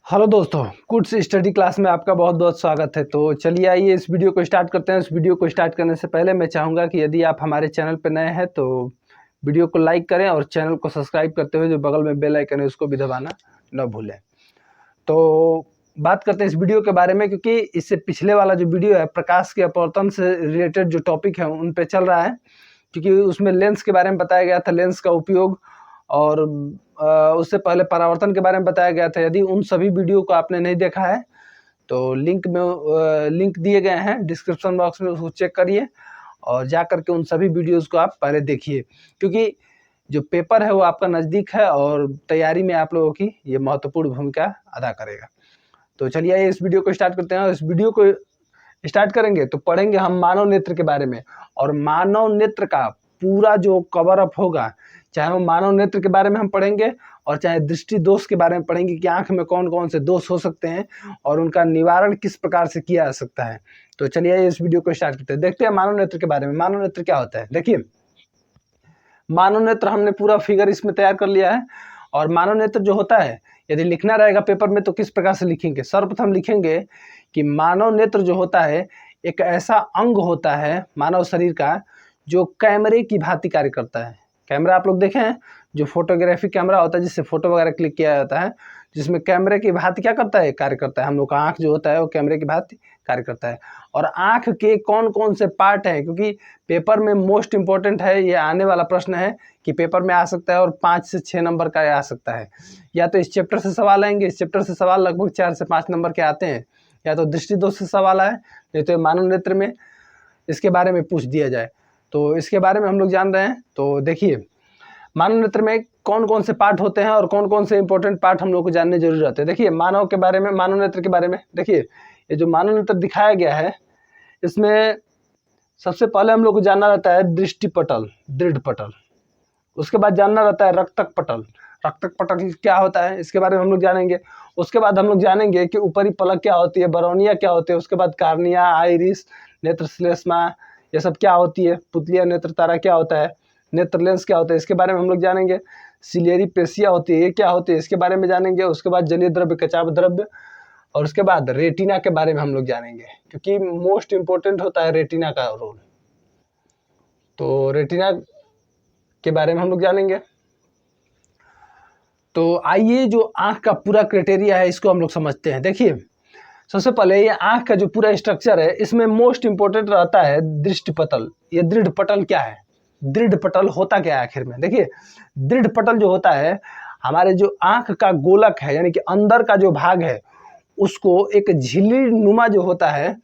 Hello दोस्तों, Quds study class में आपका बहुत बहुत स्वागत है। तो चलिए आइए इस वीडियो को स्टार्ट करते हैं। इस वीडियो को स्टार्ट करने से पहले मैं चाहूँगा कि यदि आप हमारे चैनल पर नए हैं तो वीडियो को लाइक करें और चैनल को सब्सक्राइब करते हुए जो बगल में बेल आइकन है उसको भी दबाना न भूलें। तो बात करते हैं इस वीडियो के बारे में, क्योंकि इससे पिछले वाला जो वीडियो है प्रकाश के अपवर्तन से रिलेटेड जो टॉपिक है उन पर चल रहा है, क्योंकि उसमें लेंस के बारे में बताया गया था, लेंस का उपयोग, और उससे पहले परावर्तन के बारे में बताया गया था। यदि उन सभी वीडियो को आपने नहीं देखा है तो लिंक दिए गए हैं डिस्क्रिप्शन बॉक्स में, उसको चेक करिए और जा करके उन सभी वीडियोस को आप पहले देखिए, क्योंकि जो पेपर है वो आपका नज़दीक है और तैयारी में आप लोगों की ये महत्वपूर्ण भूमिका अदा करेगा। तो चलिए आइए इस वीडियो को स्टार्ट करते हैं। इस वीडियो को स्टार्ट करेंगे तो पढ़ेंगे हम मानव नेत्र के बारे में, और मानव नेत्र का पूरा जो कवर अप होगा, चाहे वो मानव नेत्र के बारे में हम पढ़ेंगे और चाहे दृष्टि दोष के बारे में पढ़ेंगे कि आंख में कौन कौन से दोष हो सकते हैं और उनका निवारण किस प्रकार से किया जा सकता है। तो चलिए इस वीडियो को स्टार्ट करते हैं। देखते हैं मानव नेत्र के बारे में। मानव नेत्र क्या होता है? देखिए, मानव नेत्र हमने पूरा फिगर इसमें तैयार कर लिया है। और मानव नेत्र जो होता है, यदि लिखना रहेगा पेपर में तो किस प्रकार से लिखेंगे? सर्वप्रथम लिखेंगे कि मानव नेत्र जो होता है एक ऐसा अंग होता है मानव शरीर का जो कैमरे की भांति कार्य करता है। कैमरा आप लोग देखे हैं, जो फोटोग्राफी कैमरा होता है जिससे फोटो वगैरह क्लिक किया जाता है, जिसमें कैमरे की भांति क्या करता है? कार्य करता है। हम लोग का आँख जो होता है वो कैमरे की भांति कार्य करता है। और आँख के कौन कौन से पार्ट हैं, क्योंकि पेपर में मोस्ट इंपॉर्टेंट है, ये आने वाला प्रश्न है कि पेपर में आ सकता है और 5 से 6 नंबर का आ सकता है। या तो इस चैप्टर से सवाल आएंगे, इस चैप्टर से सवाल लगभग 4 से 5 नंबर के आते हैं, या तो दृष्टि दोष से सवाल आए, नहीं तो मानव नेत्र में इसके बारे में पूछ दिया जाए। तो इसके बारे में हम लोग जान रहे हैं। तो देखिए, मानव नेत्र में कौन कौन से पार्ट होते हैं और कौन कौन से इंपॉर्टेंट पार्ट हम लोग को जानने जरूरी रहते हैं। देखिए, मानव के बारे में, मानव नेत्र के बारे में देखिए, ये जो मानव नेत्र दिखाया गया है इसमें सबसे पहले हम लोग को जानना रहता है दृष्टि पटल, दृढ़ पटल। उसके बाद जानना रहता है रक्तक पटल। रक्तक पटल क्या होता है इसके बारे में हम लोग जानेंगे। उसके बाद हम लोग जानेंगे कि ऊपरी पलक क्या होती है, बरौनिया क्या होती है। उसके बाद कार्निया, आइरिस, नेत्र श्लेष्मा, ये सब क्या होती है। पुतलिया, नेत्र तारा क्या होता है, नेत्र लेंस क्या होता है, इसके बारे में हम लोग जानेंगे। सिलियरी पेशिया होती है, ये क्या होती है, इसके बारे में जानेंगे। उसके बाद जलीय द्रव्य, कचाप द्रव्य, और उसके बाद रेटिना के बारे में हम लोग जानेंगे, क्योंकि मोस्ट इंपॉर्टेंट होता है रेटिना का रोल। तो रेटिना के बारे में हम लोग जानेंगे। तो आइए जो आंख का पूरा क्राइटेरिया है इसको हम लोग समझते हैं। देखिए, सबसे पहले ये आंख का जो पूरा स्ट्रक्चर है इसमें मोस्ट इंपॉर्टेंट रहता है दृष्टि पटल। ये दृढ़ पटल क्या है, दृढ़ पटल होता क्या है आखिर में? देखिए, दृढ़ पटल जो होता है, हमारे जो आंख का गोलक है, यानी कि अंदर का जो भाग है, उसको एक झिल्ली नुमा जो होता है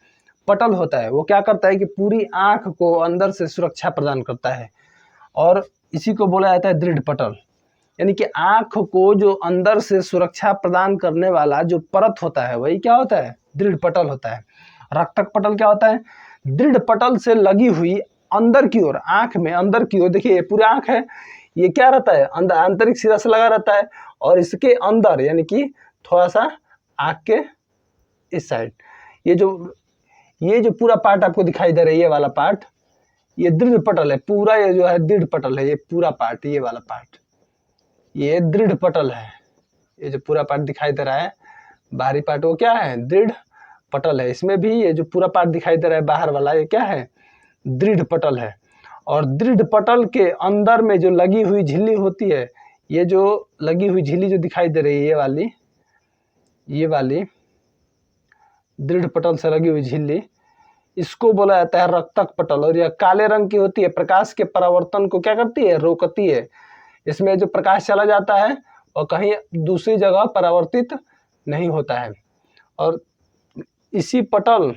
पटल होता है, वो क्या करता है कि पूरी आंख को अंदर से सुरक्षा प्रदान करता है, और इसी को बोला जाता है दृढ़ पटल। यानी कि आंख को जो अंदर से सुरक्षा प्रदान करने वाला जो परत होता है वही क्या होता है? दृढ़ पटल होता है। रक्तक पटल क्या होता है? दृढ़ पटल से लगी हुई अंदर की ओर, आंख में अंदर की ओर, देखिए ये पूरी आंख है, ये क्या रहता है? अंदर आंतरिक सिरा से लगा रहता है, और इसके अंदर यानी कि थोड़ा सा आंख के इस साइड ये जो पूरा पार्ट आपको दिखाई दे रहा है, ये वाला पार्ट, ये दृढ़ पटल है पूरा। ये जो है दृढ़ पटल है, ये पूरा पार्ट, ये वाला पार्ट, ये दृढ़ पटल है। ये जो पूरा पार्ट दिखाई दे रहा है बाहरी पार्ट, वो क्या है? दृढ़ पटल है। इसमें भी ये जो पूरा पार्ट दिखाई दे रहा है बाहर वाला, ये क्या है? दृढ़ पटल है। और दृढ़ पटल के अंदर में जो लगी हुई झिल्ली होती है, ये जो लगी हुई झिल्ली जो दिखाई दे रही है, ये वाली दृढ़ पटल से लगी हुई झिल्ली, इसको बोला जाता है रक्तक पटल। और यह काले रंग की होती है, प्रकाश के परावर्तन को क्या करती है? रोकती है। इसमें जो प्रकाश चला जाता है और कहीं दूसरी जगह परावर्तित नहीं होता है। और इसी पटल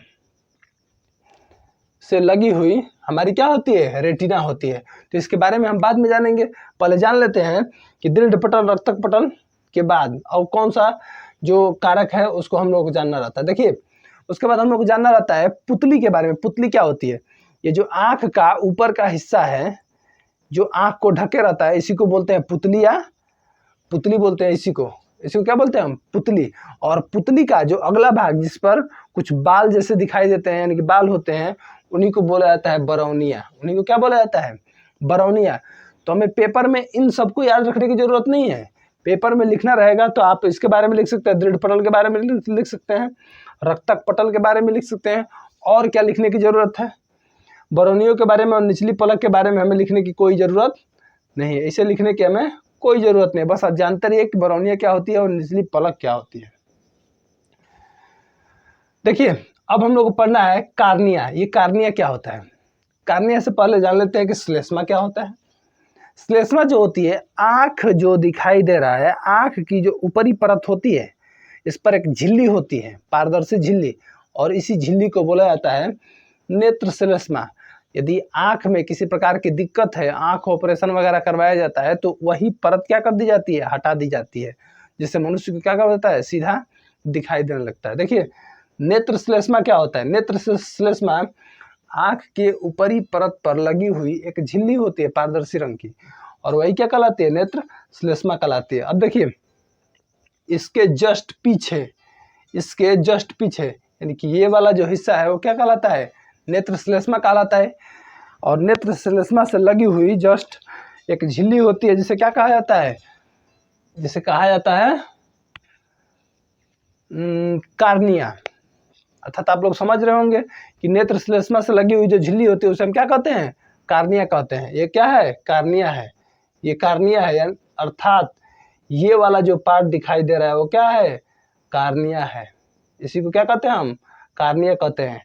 से लगी हुई हमारी क्या होती है? रेटिना होती है। तो इसके बारे में हम बाद में जानेंगे। पहले जान लेते हैं कि दृढ़ पटल, रक्तक पटल के बाद और कौन सा जो कारक है उसको हम लोग को जानना रहता है। देखिए, उसके बाद हम लोग को जानना रहता है पुतली के बारे में। पुतली क्या होती है? ये जो आंख का ऊपर का हिस्सा है जो आंख को ढके रहता है, इसी को बोलते हैं पुतली, या पुतली बोलते हैं इसी को क्या बोलते हैं हम? पुतली। और पुतली का जो अगला भाग जिस पर कुछ बाल जैसे दिखाई देते हैं, यानी कि बाल होते हैं, उन्हीं को बोला जाता है बरौनिया। उन्हीं को क्या बोला जाता है? बरौनिया। तो हमें पेपर में इन सबको याद रखने की जरूरत नहीं है। पेपर में लिखना रहेगा तो आप इसके बारे में लिख सकते हैं, दृढ़ पटल के बारे में लिख सकते हैं, रक्तक पटल के बारे में लिख सकते हैं। और क्या लिखने की ज़रूरत है? बरौनियों के बारे में और निचली पलक के बारे में हमें लिखने की कोई ज़रूरत नहीं है। इसे लिखने की हमें कोई ज़रूरत नहीं, बस आप जानते रहिए कि बरौनियाँ क्या होती है और निचली पलक क्या होती है। देखिए, अब हम लोग को पढ़ना है कार्निया। ये कार्निया क्या होता है? कार्निया से पहले जान लेते हैं कि श्लेष्मा क्या होता है। श्लेष्मा जो होती है, आँख जो दिखाई दे रहा है, आँख की जो ऊपरी परत होती है, इस पर एक झिल्ली होती है, पारदर्शी झिल्ली, और इसी झिल्ली को बोला जाता है नेत्र श्लेष्मा। यदि आँख में किसी प्रकार की दिक्कत है, आँख ऑपरेशन वगैरह करवाया जाता है, तो वही परत क्या कर दी जाती है? हटा दी जाती है, जिससे मनुष्य को क्या कर देता है? सीधा दिखाई देने लगता है। देखिए, नेत्र श्लेष्मा क्या होता है? नेत्र श्लेष्मा आँख के ऊपरी परत पर लगी हुई एक झिल्ली होती है पारदर्शी रंग की, और वही क्या कहलाती है? नेत्र श्लेष्मा कहलाती है। अब देखिए, इसके जस्ट पीछे यानी कि ये वाला जो हिस्सा है वो क्या कहलाता है? नेत्र श्लेष्मा कहलाता है। और नेत्र श्लेष्मा से लगी हुई जस्ट एक झिल्ली होती है, जिसे क्या कहा जाता है? जिसे कहा जाता है कार्निया। अर्थात आप लोग समझ रहे होंगे कि नेत्र श्लेष्मा से लगी हुई जो झिल्ली होती है उसे हम क्या कहते हैं? कार्निया कहते हैं। ये क्या है? कार्निया है। ये कार्निया है, अर्थात ये वाला जो पार्ट दिखाई दे रहा है वो क्या है? कार्निया है। इसी को क्या कहते हैं हम? कार्निया कहते हैं।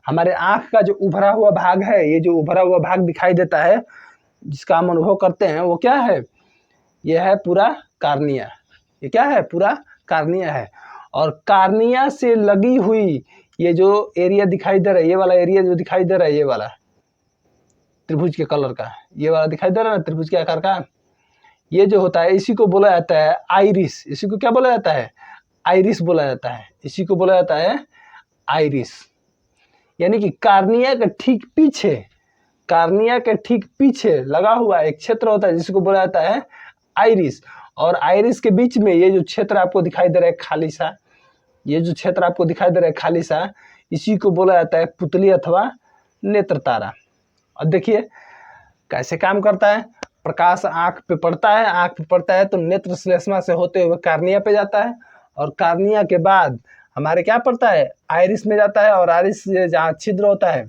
हमारे आँख का जो उभरा हुआ भाग है, ये जो उभरा हुआ भाग दिखाई देता है, जिसका हम अनुभव करते हैं, वो क्या है? यह है पूरा कार्निया। ये क्या है? पूरा कार्निया है। और कार्निया से लगी हुई ये जो एरिया दिखाई दे रहा है, ये वाला एरिया जो दिखाई दे रहा है, ये वाला त्रिभुज के कलर का, ये वाला दिखाई दे रहा है ना, त्रिभुज के आकार का, ये जो होता है इसी को बोला जाता है आइरिस। इसी को क्या बोला जाता है? आइरिस बोला जाता है। इसी को बोला जाता है आइरिस। यानी कि कार्निया के ठीक पीछे लगा हुआ एक क्षेत्र होता है जिसको बोला जाता है आइरिस। और आइरिस के बीच में ये जो क्षेत्र आपको दिखाई दे रहा है खाली सा, ये जो क्षेत्र आपको दिखाई दे रहा है खाली सा, इसी को बोला जाता है पुतली अथवा नेत्र तारा। अब देखिए कैसे काम करता है। प्रकाश आँख पे पड़ता है तो नेत्र श्लेष्मा से होते हुए कार्निया पे जाता है, और कार्निया के बाद हमारे क्या पड़ता है? आइरिस में जाता है, और आइरिस से जहाँ छिद्र होता है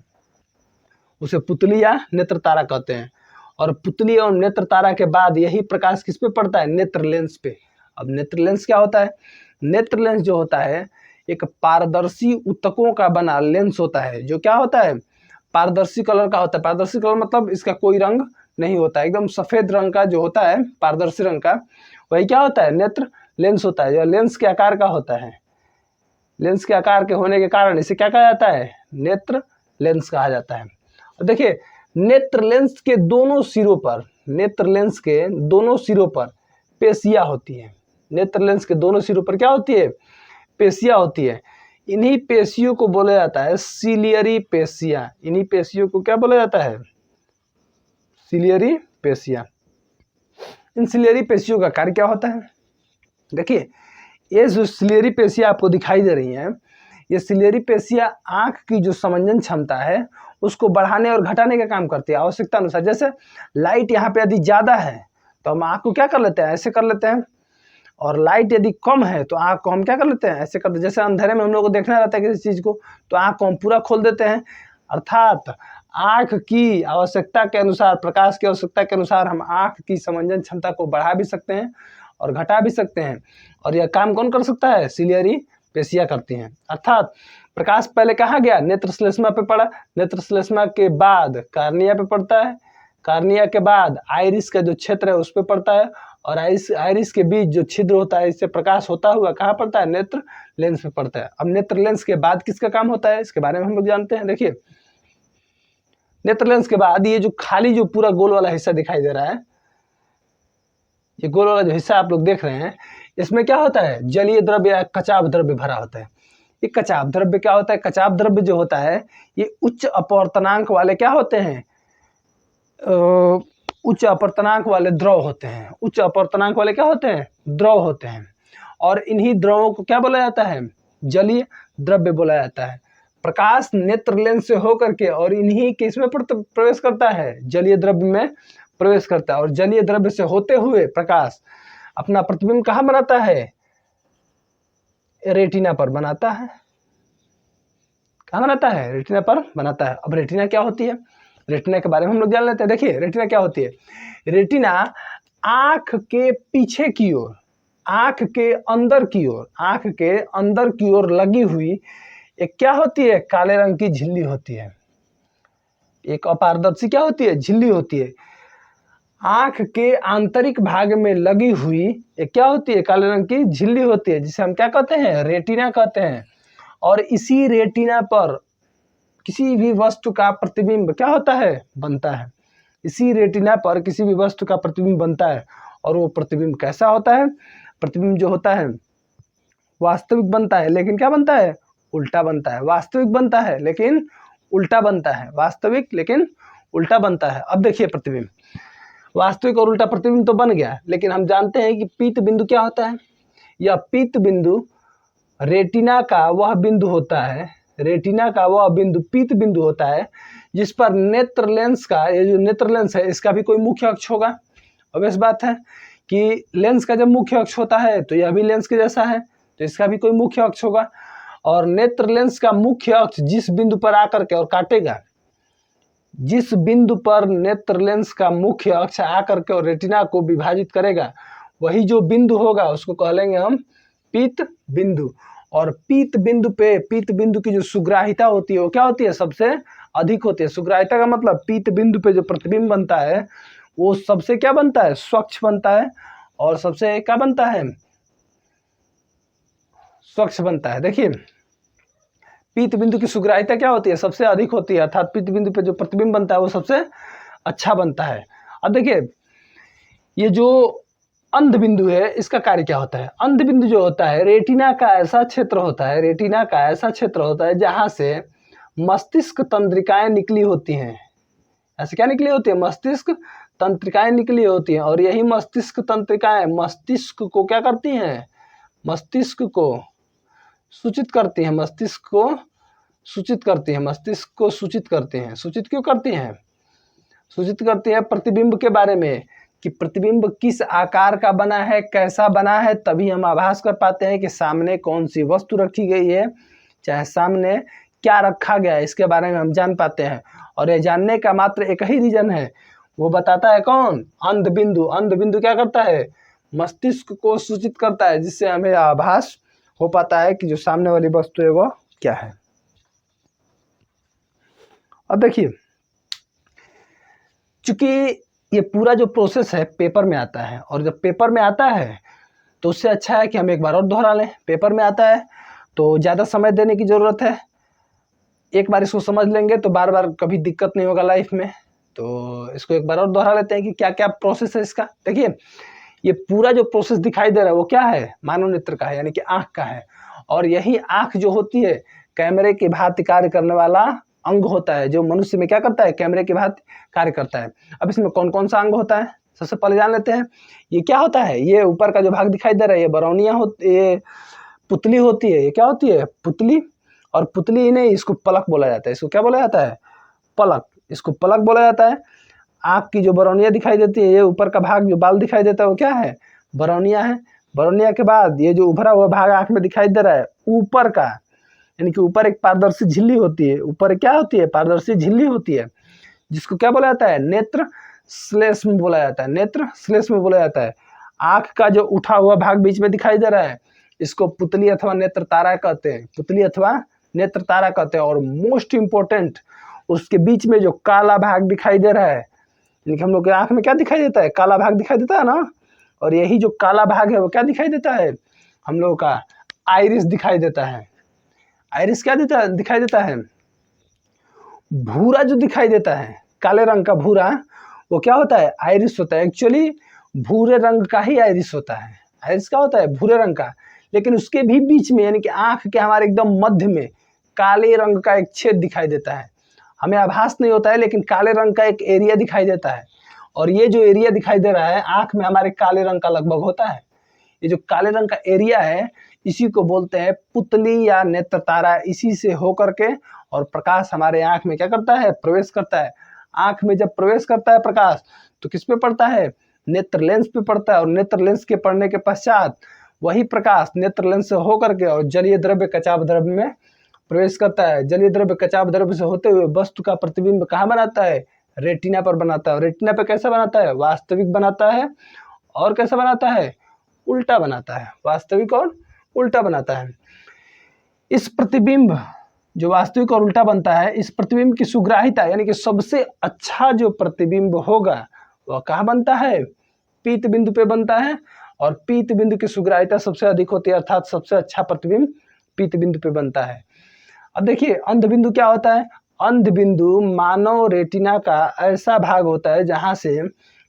उसे पुतली या नेत्र तारा कहते हैं। और पुतली और नेत्र तारा के बाद यही प्रकाश किस पे पड़ता है? नेत्र लेंस पे। अब नेत्र लेंस क्या होता है? नेत्र लेंस जो होता है एक पारदर्शी ऊतकों का बना लेंस होता है, जो क्या होता है? पारदर्शी कलर का होता है। पारदर्शी कलर मतलब इसका कोई रंग नहीं होता, एकदम सफ़ेद रंग का जो होता है, पारदर्शी रंग का, वही क्या होता है? नेत्र लेंस होता है, जो लेंस के आकार का होता है। लेंस के आकार के होने के कारण इसे क्या कहा जाता है? नेत्र लेंस कहा जाता है। और देखिए, नेत्र लेंस के दोनों सिरों पर पेशियाँ होती हैं। नेत्र लेंस के दोनों सिरों पर क्या होती है? पेशियाँ होती है। इन्हीं पेशियों को बोला जाता है सिलियरी पेशियाँ। इन्हीं पेशियों को क्या बोला जाता है? सिलियरी पेशियाँ। इन सिलियरी पेशियों का कार्य क्या होता है? देखिए, ये जो सिलियरी पेशियाँ आपको दिखाई दे रही हैं, ये सिलियरी पेशियाँ आँख की जो समंजन क्षमता है उसको बढ़ाने और घटाने का काम करती है आवश्यकता अनुसार। जैसे लाइट यहाँ पे यदि ज़्यादा है तो हम आँख को क्या कर लेते हैं? ऐसे कर लेते हैं। और लाइट यदि कम है तो आँख को हम क्या कर लेते हैं? ऐसे करते हैं। जैसे अंधेरे में हम लोग को देखना रहता है किसी चीज़ को, तो आँख को हम पूरा खोल देते हैं। अर्थात आँख की आवश्यकता के अनुसार, प्रकाश की आवश्यकता के अनुसार हम आँख की समंजन क्षमता को बढ़ा भी सकते हैं और घटा भी सकते हैं। और यह काम कौन कर सकता है? सिलियरी पेशियाँ करती हैं। अर्थात प्रकाश पहले कहाँ गया? नेत्र श्लेष्मा पे पड़ा, नेत्र श्लेष्मा के बाद कार्निया पे पड़ता है, कार्निया के बाद आइरिस का जो क्षेत्र है उस पे पड़ता है, और आइरिस के बीच जो छिद्र होता है इससे प्रकाश होता हुआ कहाँ पड़ता है? नेत्र लेंस पे पड़ता है। अब नेत्र लेंस के बाद किसका काम होता है? इसके बारे में हम लोग जानते हैं। देखिए, नेत्र लेंस के बाद ये जो खाली जो पूरा गोल वाला हिस्सा दिखाई दे रहा है, ये गोल वाला जो हिस्सा आप लोग देख रहे हैं, इसमें क्या होता है? जलीय द्रव्य या कचाव द्रव्य भरा होता है। ये कचाव द्रव्य क्या होता है? कचाव द्रव्य जो होता है ये उच्च अपवर्तनांक वाले क्या होते हैं? उच्च अपवर्तनांक वाले द्रव होते हैं। उच्च अपवर्तनांक वाले क्या होते हैं? द्रव होते हैं। और इन्हीं द्रवों को क्या बोला जाता है? जलीय द्रव्य बोला जाता है। प्रकाश नेत्र लेंस से होकर के और इन्हीं के इसमें प्रवेश करता है, जलीय द्रव्य में प्रवेश करता है, और जलीय द्रव्य से होते हुए प्रकाश अपना प्रतिबिंब कहाँ बनाता है? रेटिना पर बनाता है। कहाँ बनाता है? रेटिना पर बनाता है। अब रेटिना क्या होती है? रेटिना के बारे में हम लोग जान लेते हैं। देखिए रेटिना क्या होती है। रेटिना आंख के पीछे की ओर, आंख के अंदर की ओर, आंख के अंदर की ओर लगी हुई एक क्या होती है? काले रंग की झिल्ली होती है। एक अपारदर्शी क्या होती है? झिल्ली होती है। आंख के आंतरिक भाग में लगी हुई एक क्या होती है? काले रंग की झिल्ली होती है, जिसे हम क्या कहते हैं? रेटिना कहते हैं। और इसी रेटिना पर किसी भी वस्तु का प्रतिबिंब क्या होता है? बनता है। इसी रेटिना पर किसी भी वस्तु का प्रतिबिंब बनता है। और वो प्रतिबिंब कैसा होता है? प्रतिबिंब जो होता है वास्तविक बनता है, लेकिन क्या बनता है? उल्टा बनता है। वास्तविक बनता है लेकिन उल्टा बनता है। वास्तविक लेकिन उल्टा बनता है। अब देखिए प्रतिबिंब, वास्तविक और उल्टा प्रतिबिंब तो बन गया, लेकिन हम जानते हैं कि पीत बिंदु क्या होता है। यह पीत बिंदु रेटिना का वह बिंदु होता है, रेटिना का वह बिंदु पीत बिंदु होता है जिस पर नेत्र लेंस का, ये जो नेत्र लेंस है इसका भी कोई मुख्य अक्ष होगा। ऑब्वियस बात है कि लेंस का जब मुख्य अक्ष होता है तो यह भी लेंस के जैसा है, तो इसका भी कोई मुख्य अक्ष होगा। और नेत्र लेंस का मुख्य अक्ष जिस बिंदु पर आकर के और काटेगा, जिस बिंदु पर नेत्र लेंस का मुख्य अक्ष आकर के और रेटिना को विभाजित करेगा, वही जो बिंदु होगा उसको कह लेंगे हम पीत बिंदु। और पीत बिंदु पे, पीत बिंदु की जो सुग्राहिता होती है वो क्या होती है? सबसे अधिक होती है। सुग्राहिता का मतलब पीत बिंदु पे जो प्रतिबिंब बनता है वो सबसे क्या बनता है? स्वच्छ बनता है। और सबसे क्या बनता है? स्वच्छ बनता है। देखिए पीत बिंदु की सुग्राहिता क्या होती है? सबसे अधिक होती है, अर्थात पीत बिंदु पे जो प्रतिबिंब बनता है वो सबसे अच्छा बनता है। अब देखिए ये जो अंध बिंदु है इसका कार्य क्या होता है? अंध बिंदु जो होता है रेटिना का ऐसा क्षेत्र होता है, रेटिना का ऐसा क्षेत्र होता है जहां से मस्तिष्क तंत्रिकाएं निकली होती हैं। ऐसे क्या निकली होती है? मस्तिष्क तंत्रिकाएं निकली होती हैं। और यही मस्तिष्क तंत्रिकाएं मस्तिष्क को क्या करती हैं? मस्तिष्क को सूचित करती हैं, मस्तिष्क को सूचित करती हैं, मस्तिष्क को सूचित करती हैं। सूचित क्यों करती हैं? सूचित करती हैं प्रतिबिंब के बारे में कि प्रतिबिंब किस आकार का बना है, कैसा बना है। तभी हम आभास कर पाते हैं कि सामने कौन सी वस्तु रखी गई है, चाहे सामने क्या रखा गया है, इसके बारे में हम जान पाते हैं। और ये जानने का मात्र एक ही रीजन है, वो बताता है कौन? अंध बिंदु। अंध बिंदु क्या करता है? मस्तिष्क को सूचित करता है, जिससे हमें आभास हो पाता है कि जो सामने वाली वस्तु है वो क्या है। अब देखिए चूंकि ये पूरा जो प्रोसेस है पेपर में आता है, और जब पेपर में आता है तो उससे अच्छा है कि हम एक बार और दोहरा लें। पेपर में आता है तो ज़्यादा समय देने की ज़रूरत है, एक बार इसको समझ लेंगे तो बार बार कभी दिक्कत नहीं होगा लाइफ में। तो इसको एक बार और दोहरा लेते हैं कि क्या क्या प्रोसेस है इसका। देखिए ये पूरा जो प्रोसेस दिखाई दे रहा है वो क्या है? मानव नेत्र का है, यानी कि आँख का है। और यही आँख जो होती है कैमरे की भांति कार्य करने वाला अंग होता है, जो मनुष्य में क्या करता है? कैमरे की भांति कार्य करता है। अब इसमें कौन कौन सा अंग होता है सबसे पहले जान लेते हैं। ये क्या होता है? ये ऊपर का जो भाग दिखाई दे रहा है ये बरौनिया होती, ये पुतली होती है। ये क्या होती है? पुतली। और पुतली ही नहीं, इसको पलक बोला जाता है। इसको क्या बोला जाता है? पलक। इसको पलक बोला जाता है। आँख की जो बरौनिया दिखाई देती है, ये ऊपर का भाग जो बाल दिखाई देता है वो क्या है? बरौनिया है। बरौनिया के बाद ये जो उभरा हुआ भाग आँख में दिखाई दे रहा है ऊपर का, यानी कि ऊपर एक पारदर्शी झिल्ली होती है। ऊपर क्या होती है? पारदर्शी झिल्ली होती है, जिसको क्या बोला जाता है? नेत्र श्लेष्म बोला जाता है। नेत्र श्लेष्म बोला जाता है। आँख का जो उठा हुआ भाग बीच में दिखाई दे रहा है इसको पुतली अथवा नेत्र तारा कहते हैं। पुतली अथवा नेत्र तारा कहते हैं। और मोस्ट इंपॉर्टेंट, उसके बीच में जो काला भाग दिखाई दे रहा है, यानी कि हम लोग के आँख में क्या दिखाई देता है? काला भाग दिखाई देता है ना। और यही जो काला भाग है वो क्या दिखाई देता है? हम लोगों का आइरिस दिखाई देता है। आइरिस क्या दिखाई देता है? भूरा जो दिखाई देता है, काले रंग का भूरा, वो क्या होता है? आइरिस होता है। एक्चुअली भूरे रंग का ही आइरिस होता है। आइरिस क्या होता है? भूरे रंग का। लेकिन उसके भी बीच में, यानी कि आँख के हमारे एकदम मध्य में काले रंग का एक छेद दिखाई देता है। हमें आभास नहीं होता है, लेकिन काले रंग का एक एरिया दिखाई देता है। और ये जो एरिया दिखाई दे रहा है आँख में हमारे काले रंग का लगभग होता है। ये जो काले रंग का एरिया है इसी को बोलते हैं पुतली या नेत्र तारा। इसी से होकर के और प्रकाश हमारे आँख में क्या करता है? प्रवेश करता है। आँख में जब प्रवेश करता है प्रकाश तो किस पे पड़ता है? नेत्र लेंस पे पड़ता है और नेत्र लेंस के पड़ने के पश्चात वही प्रकाश नेत्र लेंस से होकर के और जलीय द्रव्य कचाप द्रव्य में प्रवेश करता है। जलीय द्रव्य कचाप द्रव्य से होते हुए वस्तु का प्रतिबिंब कहाँ बनाता है? रेटिना पर बनाता है। रेटिना पे कैसा बनाता है? वास्तविक बनाता है। और कैसा बनाता है? उल्टा बनाता है। वास्तविक और उल्टा बनाता है। इस प्रतिबिंब जो वास्तविक और उल्टा बनता है, इस प्रतिबिंब की सुग्राहिता यानी कि सबसे अच्छा जो प्रतिबिंब होगा वह कहाँ बनता है? पीत बिंदु पे बनता है। और पीत बिंदु की सुग्राहिता सबसे अधिक होती है, अर्थात सबसे अच्छा प्रतिबिंब पीत बिंदु पे बनता है। अब देखिए अंध बिंदु क्या होता है? अंध बिंदु मानव रेटिना का ऐसा भाग होता है जहां से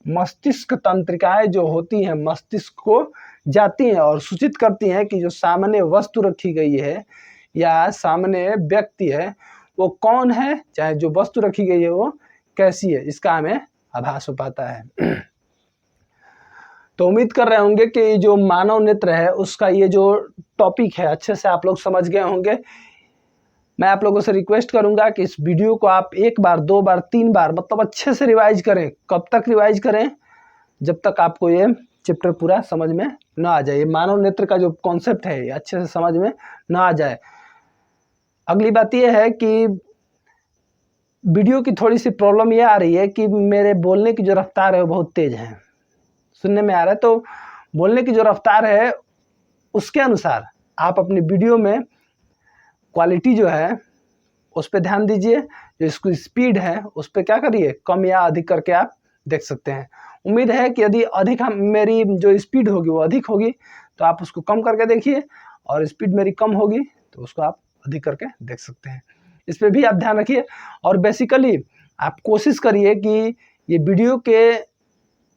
मस्तिष्क तंत्रिकाएं जो होती हैं मस्तिष्क को जाती हैं और सूचित करती हैं कि जो सामने वस्तु रखी गई है या सामने व्यक्ति है वो कौन है, चाहे जो वस्तु रखी गई है वो कैसी है, इसका हमें आभास हो पाता है। तो उम्मीद कर रहे होंगे कि जो मानव नेत्र है उसका ये जो टॉपिक है अच्छे से आप लोग समझ गए होंगे। मैं आप लोगों से रिक्वेस्ट करूंगा कि इस वीडियो को आप 1 बार 2 बार 3 बार मतलब अच्छे से रिवाइज करें। कब तक रिवाइज करें? जब तक आपको ये चैप्टर पूरा समझ में ना आ जाए, मानव नेत्र का जो कॉन्सेप्ट है ये अच्छे से समझ में ना आ जाए। अगली बात ये है कि वीडियो की थोड़ी सी प्रॉब्लम ये आ रही है कि मेरे बोलने की जो रफ्तार है वो बहुत तेज है, सुनने में आ रहा है। तो बोलने की जो रफ्तार है उसके अनुसार आप अपनी वीडियो में क्वालिटी जो है उस पर ध्यान दीजिए। जो इसकी स्पीड है उस पर क्या करिए, कम या अधिक करके आप देख सकते हैं। उम्मीद है कि यदि अधिक मेरी जो स्पीड होगी वो अधिक होगी तो आप उसको कम करके देखिए, और स्पीड मेरी कम होगी तो उसको आप अधिक करके देख सकते हैं। इस पर भी आप ध्यान रखिए। और बेसिकली आप कोशिश करिए कि ये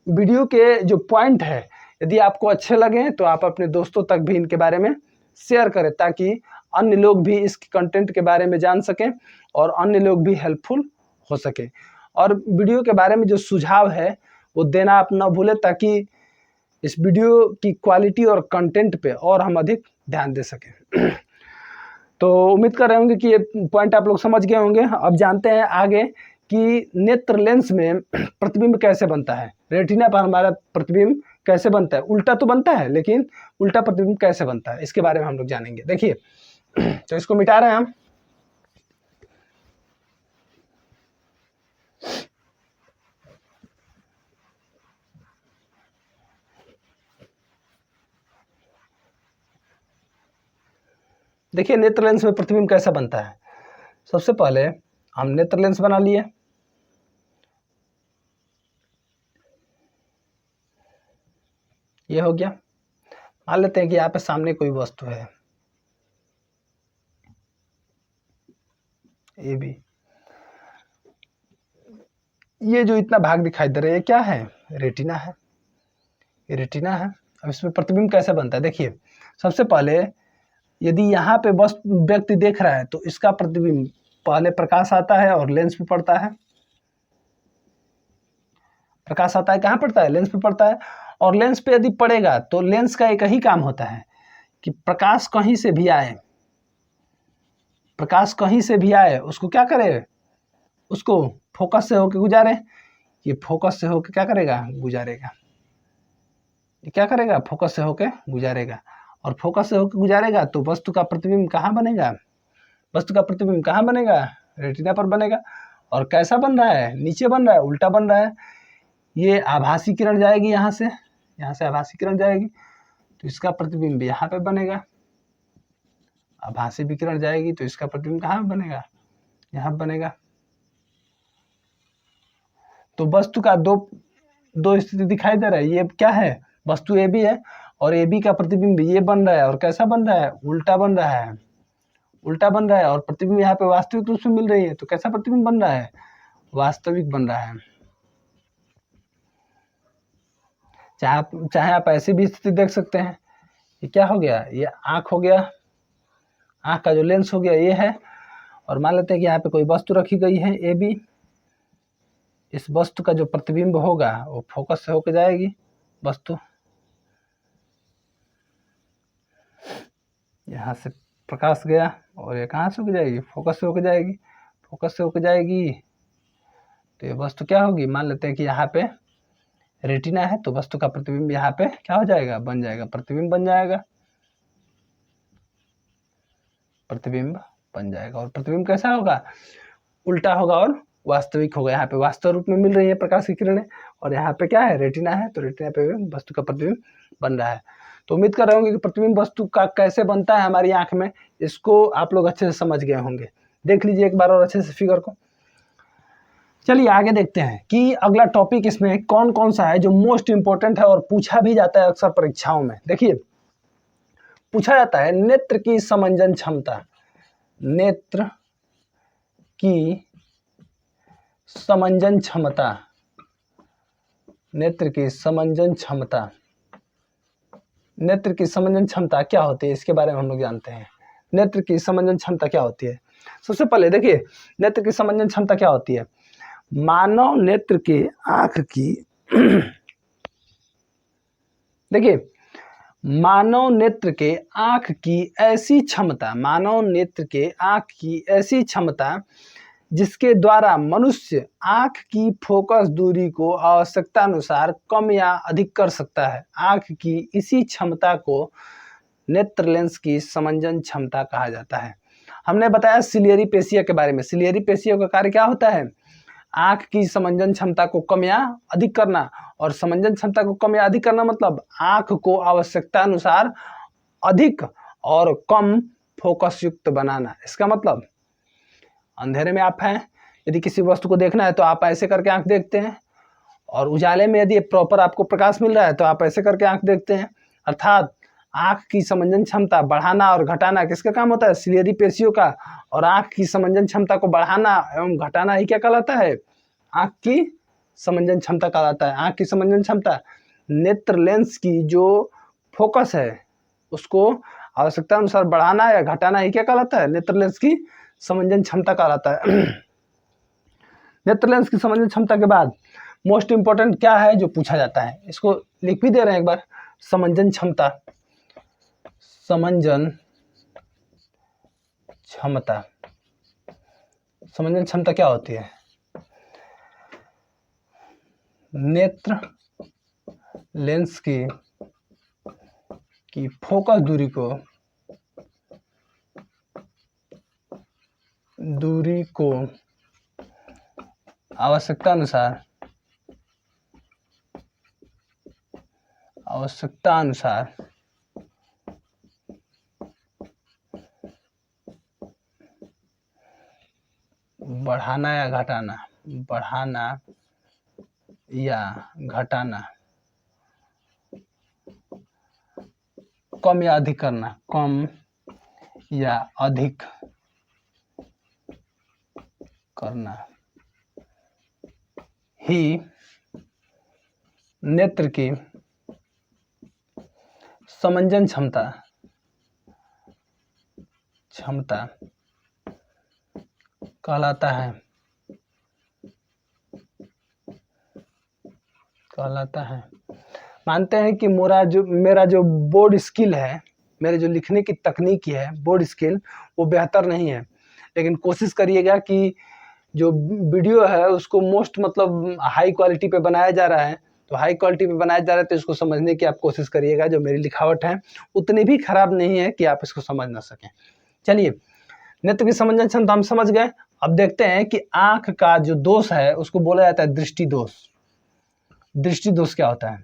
वीडियो के जो पॉइंट है यदि आपको अच्छे लगे तो आप अपने दोस्तों तक भी इनके बारे में शेयर करें, ताकि अन्य लोग भी इस कंटेंट के बारे में जान सकें और अन्य लोग भी हेल्पफुल हो सके। और वीडियो के बारे में जो सुझाव है वो देना आप ना भूलें, ताकि इस वीडियो की क्वालिटी और कंटेंट पे और हम अधिक ध्यान दे सकें। तो उम्मीद कर रहे होंगे कि ये पॉइंट आप लोग समझ गए होंगे। अब जानते हैं आगे कि नेत्र लेंस में प्रतिबिंब कैसे बनता है, रेटिना पर हमारा प्रतिबिंब कैसे बनता है। उल्टा तो बनता है लेकिन उल्टा प्रतिबिंब कैसे बनता है इसके बारे में हम लोग जानेंगे। देखिए तो इसको मिटा रहे हैं हम। देखिए नेत्र लेंस में प्रतिबिंब कैसा बनता है। सबसे पहले हम नेत्र लेंस बना लिए। ये हो गया। मान लेते हैं कि यहाँ पे सामने कोई वस्तु है, ये भी, ये जो इतना भाग दिखाई दे रहा है ये क्या है? रेटिना है। ये रेटिना है। अब इसमें प्रतिबिंब कैसे बनता है? देखिए सबसे पहले यदि यहाँ पे बस व्यक्ति देख रहा है तो इसका प्रतिबिंब पहले प्रकाश आता है और लेंस पे पड़ता है। प्रकाश आता है कहाँ पड़ता है? लेंस पे पड़ता है। और लेंस पे यदि पड़ेगा तो लेंस का एक ही काम होता है कि प्रकाश कहीं से भी आए, प्रकाश कहीं से भी आए उसको क्या करे? उसको फोकस से होके गुजारे। ये फोकस से होके क्या करेगा? गुजारेगा। ये क्या करेगा? फोकस से होके गुजारेगा। और फोकस से होके गुजारेगा तो वस्तु का प्रतिबिंब कहाँ बनेगा? वस्तु का प्रतिबिंब कहाँ बनेगा? रेटिना पर बनेगा। और कैसा बन रहा है? नीचे बन रहा है, उल्टा बन रहा है। ये आभासी किरण जाएगी यहाँ से आभासी किरण जाएगी तो इसका प्रतिबिंब यहाँ पे बनेगा। आभासी विकिरण जाएगी तो इसका प्रतिबिंब कहाँ बनेगा? यहाँ बनेगा। तो वस्तु का दो स्थिति दिखाई दे रहा है। ये क्या है? वस्तु ए बी है और ए बी का प्रतिबिंब ये बन रहा है। और कैसा बन रहा है? उल्टा बन रहा है। उल्टा बन रहा है और प्रतिबिंब यहाँ पे वास्तविक रूप से मिल रही है। तो कैसा प्रतिबिंब बन रहा है? वास्तविक बन रहा है। चाहे आप ऐसी भी स्थिति देख सकते हैं। ये क्या हो गया? ये आँख हो गया। आँख का जो लेंस हो गया ये है। और मान लेते हैं कि यहाँ पे कोई वस्तु रखी गई है ए बी। इस वस्तु का जो प्रतिबिंब होगा वो फोकस से होकर जाएगी वस्तु। यहाँ से प्रकाश गया और ये कहाँ से होकर जाएगी? फोकस से होकर जाएगी। फोकस से होकर जाएगी तो ये वस्तु क्या होगी? मान लेते हैं कि यहाँ पे रेटिना है तो वस्तु का प्रतिबिंब यहाँ पे क्या हो जाएगा, बन जाएगा, प्रतिबिंब बन जाएगा, प्रतिबिंब बन जाएगा। और प्रतिबिंब कैसा होगा, उल्टा होगा और वास्तविक होगा। यहाँ पे वास्तव रूप में मिल रही है प्रकाश की किरणें और यहाँ पे क्या है, रेटिना है, तो रेटिना पे वस्तु का प्रतिबिंब बन रहा है। तो उम्मीद कर रहे होंगे कि प्रतिबिंब वस्तु का कैसे बनता है हमारी आंख में, इसको आप लोग अच्छे से समझ गए होंगे। देख लीजिए एक बार और अच्छे से फिगर को। चलिए आगे देखते हैं कि अगला टॉपिक इसमें कौन कौन सा है जो मोस्ट इंपॉर्टेंट है और पूछा भी जाता है अक्सर परीक्षाओं में। देखिए पूछा जाता है नेत्र की समंजन क्षमता, नेत्र की समंजन क्षमता, नेत्र की समंजन क्षमता, नेत्र की समंजन क्षमता क्या होती है, इसके बारे में हम लोग जानते हैं। नेत्र की समंजन क्षमता क्या होती है, सबसे पहले देखिए नेत्र की समंजन क्षमता क्या होती है। मानव नेत्र के आंख की देखिए मानव नेत्र के आंख की ऐसी क्षमता, मानव नेत्र के आंख की ऐसी क्षमता जिसके द्वारा मनुष्य आंख की फोकस दूरी को आवश्यकता अनुसार कम या अधिक कर सकता है। आंख की इसी क्षमता को नेत्र लेंस की समंजन क्षमता कहा जाता है। हमने बताया सिलियरी पेशिया के बारे में। सिलियरी पेशियों का कार्य क्या होता है, आंख की समंजन क्षमता को कम या अधिक करना। और समंजन क्षमता को कम या अधिक करना मतलब आंख को आवश्यकता अनुसार अधिक और कम फोकस युक्त बनाना। इसका मतलब अंधेरे में आप हैं, यदि किसी वस्तु को देखना है तो आप ऐसे करके आंख देखते हैं, और उजाले में यदि प्रॉपर आपको प्रकाश मिल रहा है तो आप ऐसे करके आंख देखते हैं। अर्थात आंख की समंजन क्षमता बढ़ाना और घटाना किसका काम होता है, सिलियरी पेशियों का। और आंख की समंजन क्षमता को बढ़ाना एवं घटाना ही क्या कहलाता है, आंख की समंजन क्षमता कहलाता है। आंख की समंजन क्षमता नेत्र लेंस की जो फोकस है उसको आवश्यकता अनुसार बढ़ाना या घटाना ही क्या कहलाता है, नेत्र लेंस की समंजन क्षमता कहलाता है। नेत्र लेंस की समंजन क्षमता के बाद मोस्ट इंपॉर्टेंट क्या है जो पूछा जाता है, इसको लिख भी दे रहे हैं एक बार। समंजन क्षमता, समंजन क्षमता, समंजन क्षमता क्या होती है, नेत्र लेंस की फोकस दूरी को आवश्यकता अनुसार बढ़ाना या घटाना, कम या अधिक करना, कम या अधिक करना ही नेत्र की समंजन क्षमता कहलाता है। मानते हैं कि मेरा जो बोर्ड स्किल है, मेरे जो लिखने की तकनीक है बोर्ड स्किल, वो बेहतर नहीं है, लेकिन कोशिश करिएगा कि जो वीडियो है उसको मोस्ट मतलब हाई क्वालिटी पे बनाया जा रहा है। तो हाई क्वालिटी पे बनाया जा रहा है तो इसको समझने की आप कोशिश करिएगा। जो मेरी लिखावट है उतनी भी खराब नहीं है कि आप इसको समझ ना सकें। चलिए नेत्र की समंजन क्षमता हम समझ गए। अब देखते हैं कि आंख का जो दोष है उसको बोला जाता है दृष्टि दोष। दृष्टि दोष क्या होता है,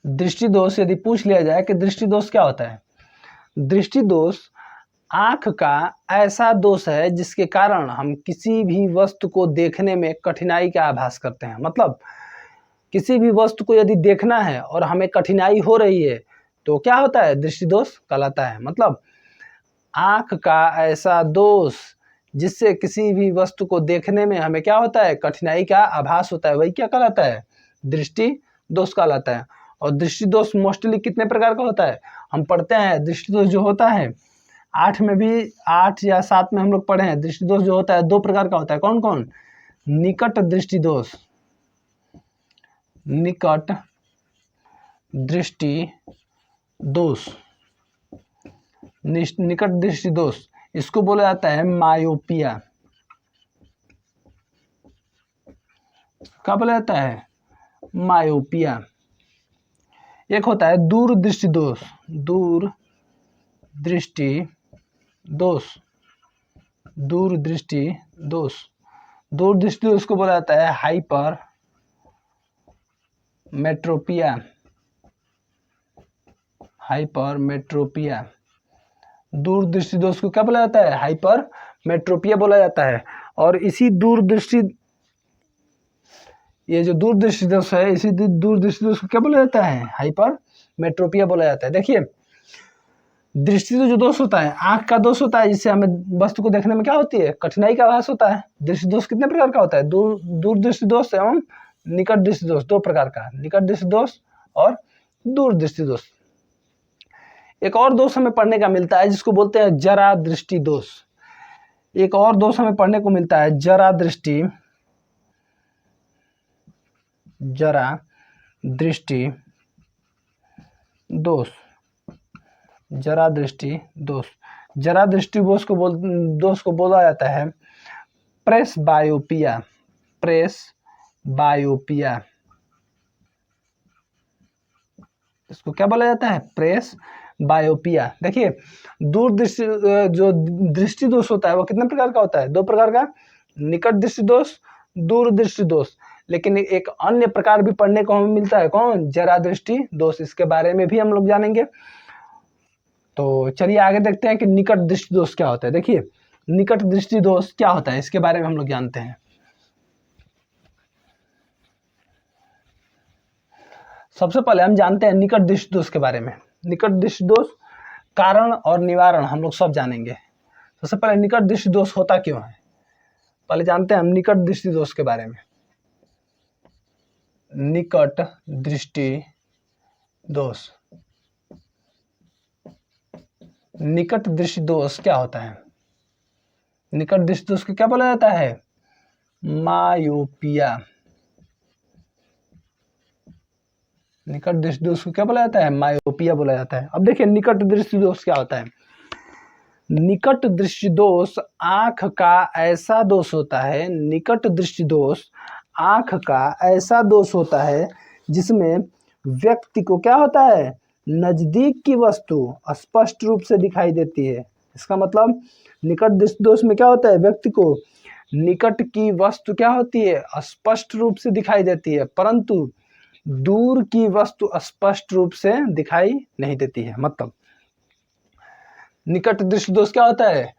दृष्टि दोष यदि पूछ लिया जाए कि दृष्टि दोष क्या होता है, दृष्टि दोष आंख का ऐसा दोष है जिसके कारण हम किसी भी वस्तु को देखने में कठिनाई का आभास करते हैं। मतलब किसी भी वस्तु को यदि देखना है और हमें कठिनाई हो रही है तो क्या होता है, दृष्टि दोष कहलाता है। मतलब आंख का ऐसा दोष जिससे किसी भी वस्तु को देखने में हमें क्या होता है, कठिनाई का आभास होता है, वही क्या कहलाता है, दृष्टि दोष कहलाता है। और दृष्टि दोष मोस्टली कितने प्रकार का होता है, हम पढ़ते हैं दृष्टि दोष जो होता है 8 में भी 8 या 7 में हम लोग पढ़े हैं। दृष्टि दोष जो होता है 2 प्रकार का होता है। कौन कौन, निकट दृष्टि दोष, निकट दृष्टि दोष, निकट दृष्टि दोष, इसको बोला जाता है मायोपिया। क्या बोला जाता है? मायोपिया। एक होता है दूरदृष्टि दोष। दूरदृष्टि दोष। दूरदृष्टि दोष। दूरदृष्टि दोष को बोला जाता है हाइपर मेट्रोपिया। हाइपर मेट्रोपिया। दूरदृष्टि दोष को क्या बोला जाता है? हाइपर मेट्रोपिया बोला जाता है। और इसी दूरदृष्टि, ये जो दूरदृष्टि दोष है, इसी दूरदृष्टि दोष को क्या बोला जाता है? हाइपर मेट्रोपिया बोला जाता है। देखिए, दृष्टि तो जो दोष होता है, आंख का दोष होता है, जिससे हमें वस्तु को देखने में क्या होती है? कठिनाई का आभास होता है। दृष्टि दोष कितने प्रकार का होता है? दूरदृष्टि दोष एवं निकट दृष्टि दोष, दो प्रकार का, निकट दृष्टि दोष और दूरदृष्टि दोष। एक और दोष हमें पढ़ने का मिलता है जिसको बोलते हैं जरा दृष्टि दोष। एक और दोष हमें पढ़ने को मिलता है जरा दृष्टि दोष। जरा दृष्टि दोष। जरा दृष्टि दोष को बोला जाता है प्रेसबायोपिया। प्रेसबायोपिया, इसको क्या बोला जाता है? प्रेसबायोपिया। देखिए, दूरदृष्टि जो दृष्टि दोष होता है वो कितने प्रकार का होता है? दो प्रकार का, निकट दृष्टि दोष, दूरदृष्टि दोष। लेकिन एक अन्य प्रकार भी पढ़ने को हमें मिलता है, कौन? जरा दृष्टि दोष। इसके बारे में भी हम लोग जानेंगे। तो चलिए आगे देखते हैं कि निकट दृष्टि दोष क्या होता है। देखिए, निकट दृष्टि दोष क्या होता है, इसके बारे में हम लोग जानते हैं। सबसे पहले हम जानते हैं निकट दृष्टि दोष के बारे में। निकट दृष्टि दोष कारण और निवारण हम लोग सब जानेंगे। सबसे पहले निकट दृष्टि दोष होता क्यों है, पहले जानते हैं हम निकट दृष्टि दोष के बारे में। निकट दृष्टि दोष। निकट दृष्टि दोष क्या होता है? निकट दृष्टि दोष को क्या बोला जाता है? मायोपिया। निकट दृष्टि दोष को क्या बोला जाता है? मायोपिया बोला जाता है। अब देखिए, निकट दृष्टि दोष क्या होता है। निकट दृष्टि दोष आंख का ऐसा दोष होता है, निकट दृष्टि दोष आंख का ऐसा दोष होता है जिसमें व्यक्ति को क्या होता है? नजदीक की वस्तु स्पष्ट रूप से दिखाई देती है। इसका मतलब निकट दृष्टि दोष में क्या होता है? व्यक्ति को निकट की वस्तु क्या होती है? स्पष्ट रूप से दिखाई देती है, परंतु दूर की वस्तु स्पष्ट रूप से दिखाई नहीं देती है। मतलब निकट दृष्टि दोष क्या होता है?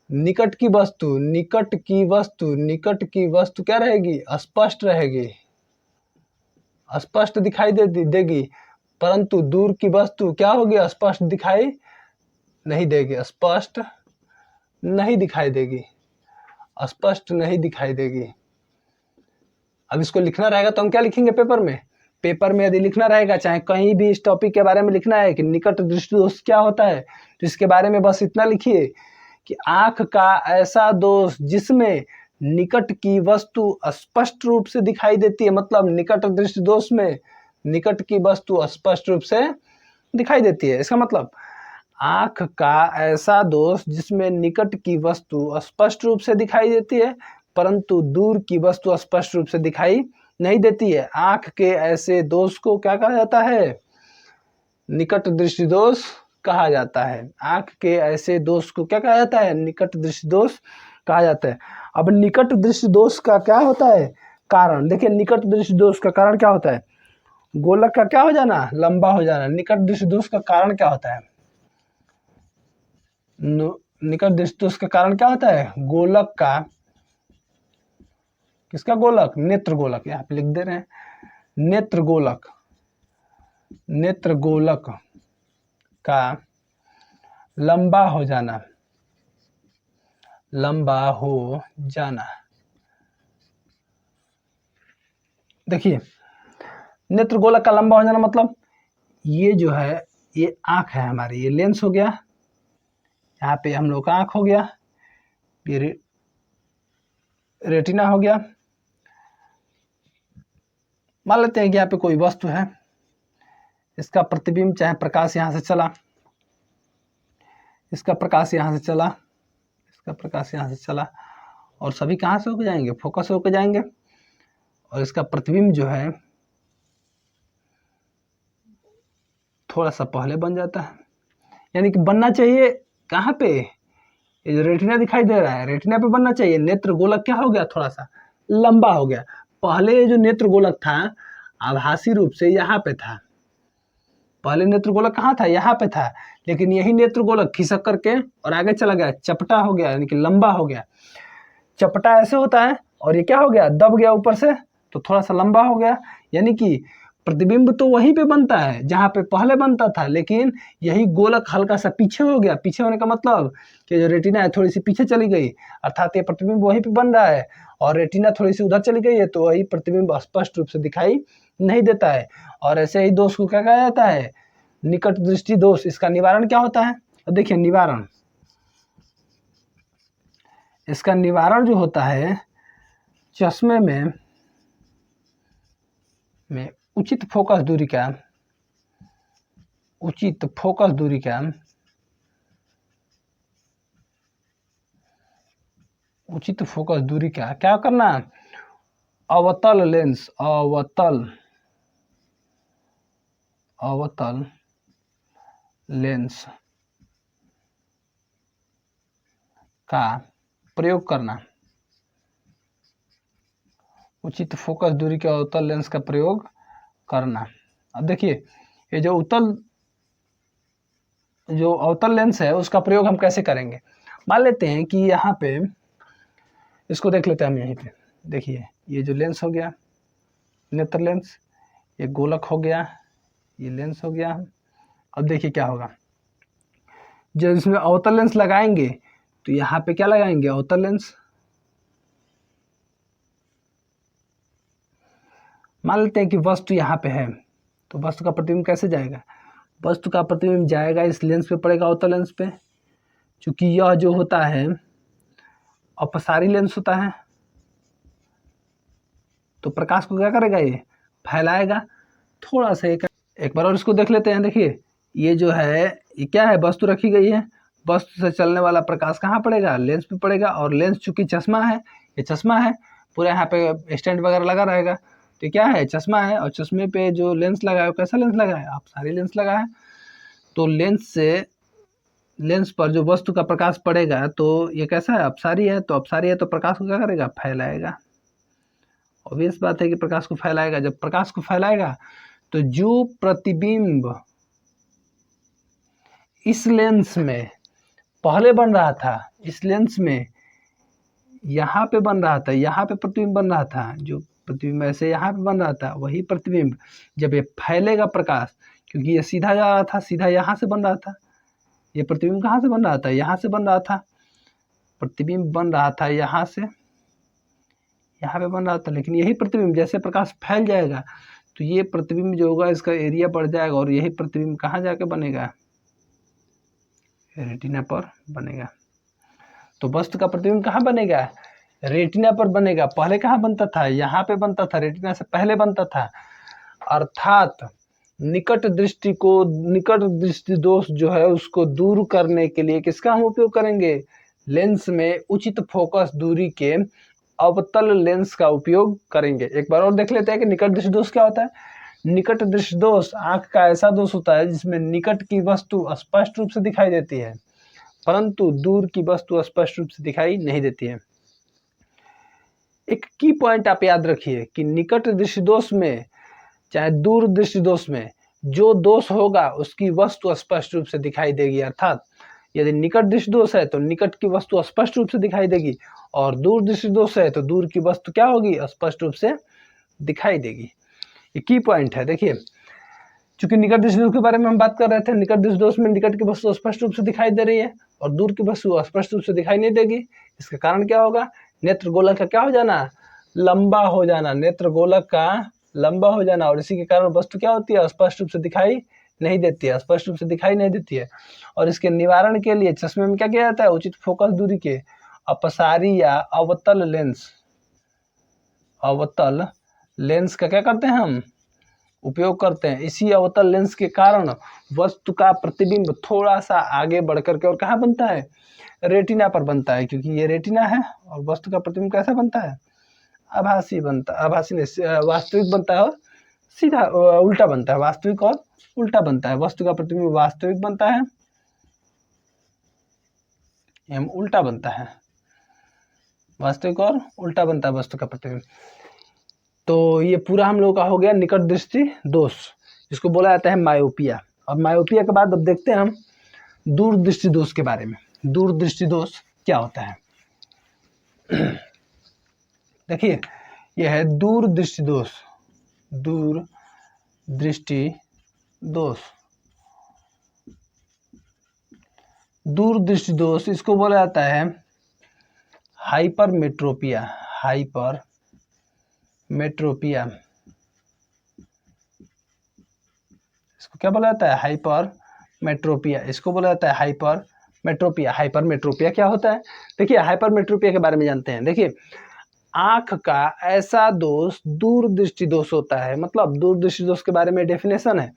निकट की वस्तु क्या रहेगी? स्पष्ट रहेगी, स्पष्ट दिखाई देगी, परंतु दूर की वस्तु क्या होगी? स्पष्ट दिखाई नहीं देगी, स्पष्ट नहीं दिखाई देगी। अब इसको लिखना रहेगा तो हम क्या लिखेंगे पेपर में? पेपर में यदि लिखना रहेगा, चाहे कहीं भी इस टॉपिक के बारे में लिखना है कि निकट दृष्टि दोष क्या होता है, तो इसके बारे में बस इतना लिखिए कि आंख का ऐसा दोष जिसमें निकट की वस्तु स्पष्ट रूप से दिखाई देती है। मतलब निकट दृष्टि दोष में निकट की वस्तु स्पष्ट रूप से दिखाई देती है। इसका मतलब आंख का ऐसा दोष जिसमें निकट की वस्तु स्पष्ट रूप से दिखाई देती है, परंतु दूर की वस्तु स्पष्ट रूप से दिखाई नहीं देती है। आंख के ऐसे दोष को क्या कहा जाता है? निकट दृष्टि दोष कहा जाता है। आंख के ऐसे दोष को क्या कहा जाता है? निकट दृष्टि दोष कहा जाता है। अब निकट दृष्टि दोष का क्या होता है? कारण। देखिए, निकट दृष्टि दोष का कारण क्या होता है? गोलक का क्या हो जाना? लंबा हो जाना। निकट दृष्टि दोष का कारण क्या होता है? निकट दृष्टि दोष का कारण क्या होता है? गोलक का, किसका गोलक? नेत्र गोलक। यहाँ पे लिख दे रहे हैं नेत्र गोलक का लंबा हो जाना। देखिए, नेत्र गोलक का लंबा हो जाना मतलब ये जो है, ये आंख है हमारी, ये लेंस हो गया, यहाँ पे हम लोग का आंख हो गया, ये रेटिना हो गया। मान लेते हैं कि यहाँ पे कोई वस्तु है, इसका प्रतिबिंब चाहे प्रकाश यहाँ से चला, इसका प्रकाश यहाँ से चला और सभी कहाँ से होकर जाएंगे? फोकस होकर जाएंगे। और इसका प्रतिबिंब जो है थोड़ा सा पहले बन जाता है, यानी कि बनना चाहिए कहाँ पे, ये जो रेटिना दिखाई दे रहा है रेटिना पे बनना चाहिए। नेत्र गोलक क्या हो गया, थोड़ा सा लंबा हो गया। पहले ये जो नेत्र गोलक था आभासी रूप से यहाँ पे था, पहले नेत्र गोलक कहाँ था, यहाँ पे था, लेकिन यही नेत्र गोलक खिसक करके और आगे चला गया, चपटा हो गया, यानी कि लंबा हो गया। चपटा ऐसे होता है और ये क्या हो गया, दब गया ऊपर से, तो थोड़ा सा लंबा हो गया। यानी कि प्रतिबिंब तो वहीं पे बनता है जहाँ पे पहले बनता था, लेकिन यही गोलक हल्का सा पीछे हो गया। पीछे होने का मतलब कि जो रेटिना है थोड़ी सी पीछे चली गई, अर्थात ये प्रतिबिंब वहीं पे बन रहा है, और रेटिना थोड़ी सी उधर चली गई है, तो वही प्रतिबिंब स्पष्ट रूप से दिखाई नहीं देता है। और ऐसे ही दोष को क्या कहा जाता है, निकट दृष्टि दोष। इसका निवारण क्या होता है, देखिए निवारण, इसका निवारण जो होता है, चश्मे में उचित फोकस दूरी का, उचित फोकस दूरी का, उचित फोकस दूरी का क्या करना, अवतल लेंस, अवतल लेंस का प्रयोग करना, उचित फोकस दूरी के अवतल लेंस का प्रयोग करना। अब देखिए ये जो अवतल लेंस है उसका प्रयोग हम कैसे करेंगे। मान लेते हैं कि यहाँ पे इसको देख लेते हैं हम, यहीं पे देखिए ये जो लेंस हो गया नेत्र लेंस, ये गोलक हो गया, ये लेंस हो गया। अब देखिए क्या होगा, जब इसमें अवतल लेंस लगाएंगे तो यहाँ पे क्या लगाएंगे, अवतल लेंस। मान लेते हैं कि वस्तु यहाँ पे है, तो वस्तु का प्रतिबिंब कैसे जाएगा, वस्तु का प्रतिबिंब जाएगा इस लेंस पे पड़ेगा, अवतल लेंस पे। चूंकि यह जो होता है अपसारी लेंस होता है, तो प्रकाश को क्या करेगा, ये फैलाएगा थोड़ा सा। एक बार और इसको देख लेते हैं। देखिए ये जो है ये क्या है, वस्तु रखी गई है, वस्तु से चलने वाला प्रकाश कहाँ पड़ेगा, लेंस पे पड़ेगा। और लेंस चूंकि चश्मा है, ये चश्मा है, पूरा यहाँ पे स्टैंड वगैरह लगा रहेगा, तो क्या है, चश्मा है, और चश्मे पे जो लेंस लगा है कैसा लेंस लगा है, अपसारी लेंस लगा है। तो लेंस पर जो वस्तु का प्रकाश पड़ेगा तो ये कैसा है, अपसारी है, तो अपसारी है तो प्रकाश को क्या करेगा, फैलाएगा। ऑब्वियस बात है कि प्रकाश को फैलाएगा। जब प्रकाश को फैलाएगा तो जो प्रतिबिंब इस लेंस में पहले बन रहा था, इस लेंस में यहाँ पे बन रहा था, यहाँ पे प्रतिबिंब बन रहा था, जो प्रतिबिंब ऐसे यहाँ पे बन रहा था, वही प्रतिबिंब जब ये फैलेगा प्रकाश, क्योंकि ये सीधा जा रहा था, सीधा यहाँ से बन रहा था, ये प्रतिबिंब कहाँ से बन रहा था, यहाँ से बन रहा था, प्रतिबिंब बन रहा था यहाँ से, यहाँ पे बन रहा था। लेकिन यही प्रतिबिंब जैसे प्रकाश फैल जाएगा तो ये प्रतिबिंब जो होगा इसका एरिया बढ़ जाएगा, और यही प्रतिबिंब कहाँ जाके बनेगा, रेटिना पर बनेगा। तो वस्तु का प्रतिबिंब कहाँ बनेगा, रेटिना पर बनेगा। पहले कहाँ बनता था, यहाँ पे बनता था, रेटिना से पहले बनता था। अर्थात निकट दृष्टि दोष जो है उसको दूर करने के लिए किसका हम उपयोग करेंगे, लेंस में उचित फोकस दूरी के अवतल लेंस का उपयोग करेंगे। एक बार और देख लेते हैं कि निकट दृष्टि दोष क्या होता है। निकट दृष्टि दोष आंख का ऐसा दोष होता है जिसमें निकट की वस्तु स्पष्ट रूप से दिखाई देती है, परंतु दूर की वस्तु स्पष्ट रूप से दिखाई नहीं देती है। एक की पॉइंट आप याद रखिए कि निकट दृष्टि दोष में चाहे दूर दृष्टि दोष में जो दोष होगा उसकी वस्तु स्पष्ट रूप से दिखाई देगी। अर्थात यदि निकट दृष्टि दोष है तो निकट की वस्तु स्पष्ट रूप से दिखाई देगी, और दूर दृष्टि दोष है तो दूर की वस्तु क्या होगी, स्पष्ट रूप से दिखाई देगी। ये की पॉइंट है। देखिए चूंकि निकट दृष्टि दोष के बारे में हम बात कर रहे थे, निकट दृष्टि दोष में निकट की वस्तु स्पष्ट रूप से दिखाई दे रही है और दूर की वस्तु स्पष्ट रूप से दिखाई नहीं देगी। इसका कारण क्या होगा, नेत्र गोलक का क्या हो जाना, लंबा हो जाना, नेत्र गोलक का लंबा हो जाना, और इसी के कारण वस्तु क्या होती है, स्पष्ट रूप से दिखाई नहीं देती है, स्पष्ट रूप से दिखाई नहीं देती है। और इसके निवारण के लिए चश्मे में क्या किया जाता है, उचित फोकस दूरी के अपसारी या अवतल लेंस का क्या करते हैं हम, उपयोग करते हैं। इसी अवतल लेंस के कारण वस्तु का प्रतिबिंब थोड़ा सा आगे बढ़ करके और कहाँ बनता है, रेटिना पर बनता है, क्योंकि ये रेटिना है और वस्तु का प्रतिबिंब कैसा बनता है, आभासी बनता, आभासी नहीं, वास्तविक बनता है और सीधा उल्टा बनता है, वास्तविक और उल्टा बनता है। वस्तु का प्रतिबिंब वास्तविक बनता है एवं उल्टा बनता है, वास्तविक और उल्टा बनता है वस्तु का प्रतिबिंब। तो ये पूरा हम लोग का हो गया निकट दृष्टि दोष, जिसको बोला जाता है मायोपिया। अब मायोपिया के बाद अब देखते हैं हम दूर दृष्टि दोष के बारे में। दूर दृष्टि दोष क्या होता है? देखिए, यह है दूर दृष्टि दोष। दूर दृष्टि दोष, दूर दृष्टि दोष इसको बोला जाता है हाइपरमेट्रोपिया। हाइपरमेट्रोपिया, इसको क्या बोला जाता है? हाइपरमेट्रोपिया। इसको बोला जाता है हाइपरमेट्रोपिया। हाइपरमेट्रोपिया क्या होता है? देखिए, हाइपरमेट्रोपिया के बारे में जानते हैं। देखिए, आंख का ऐसा दोष दूर दृष्टि दोष होता है। मतलब दूर दृष्टि दोष के बारे में डेफिनेशन है,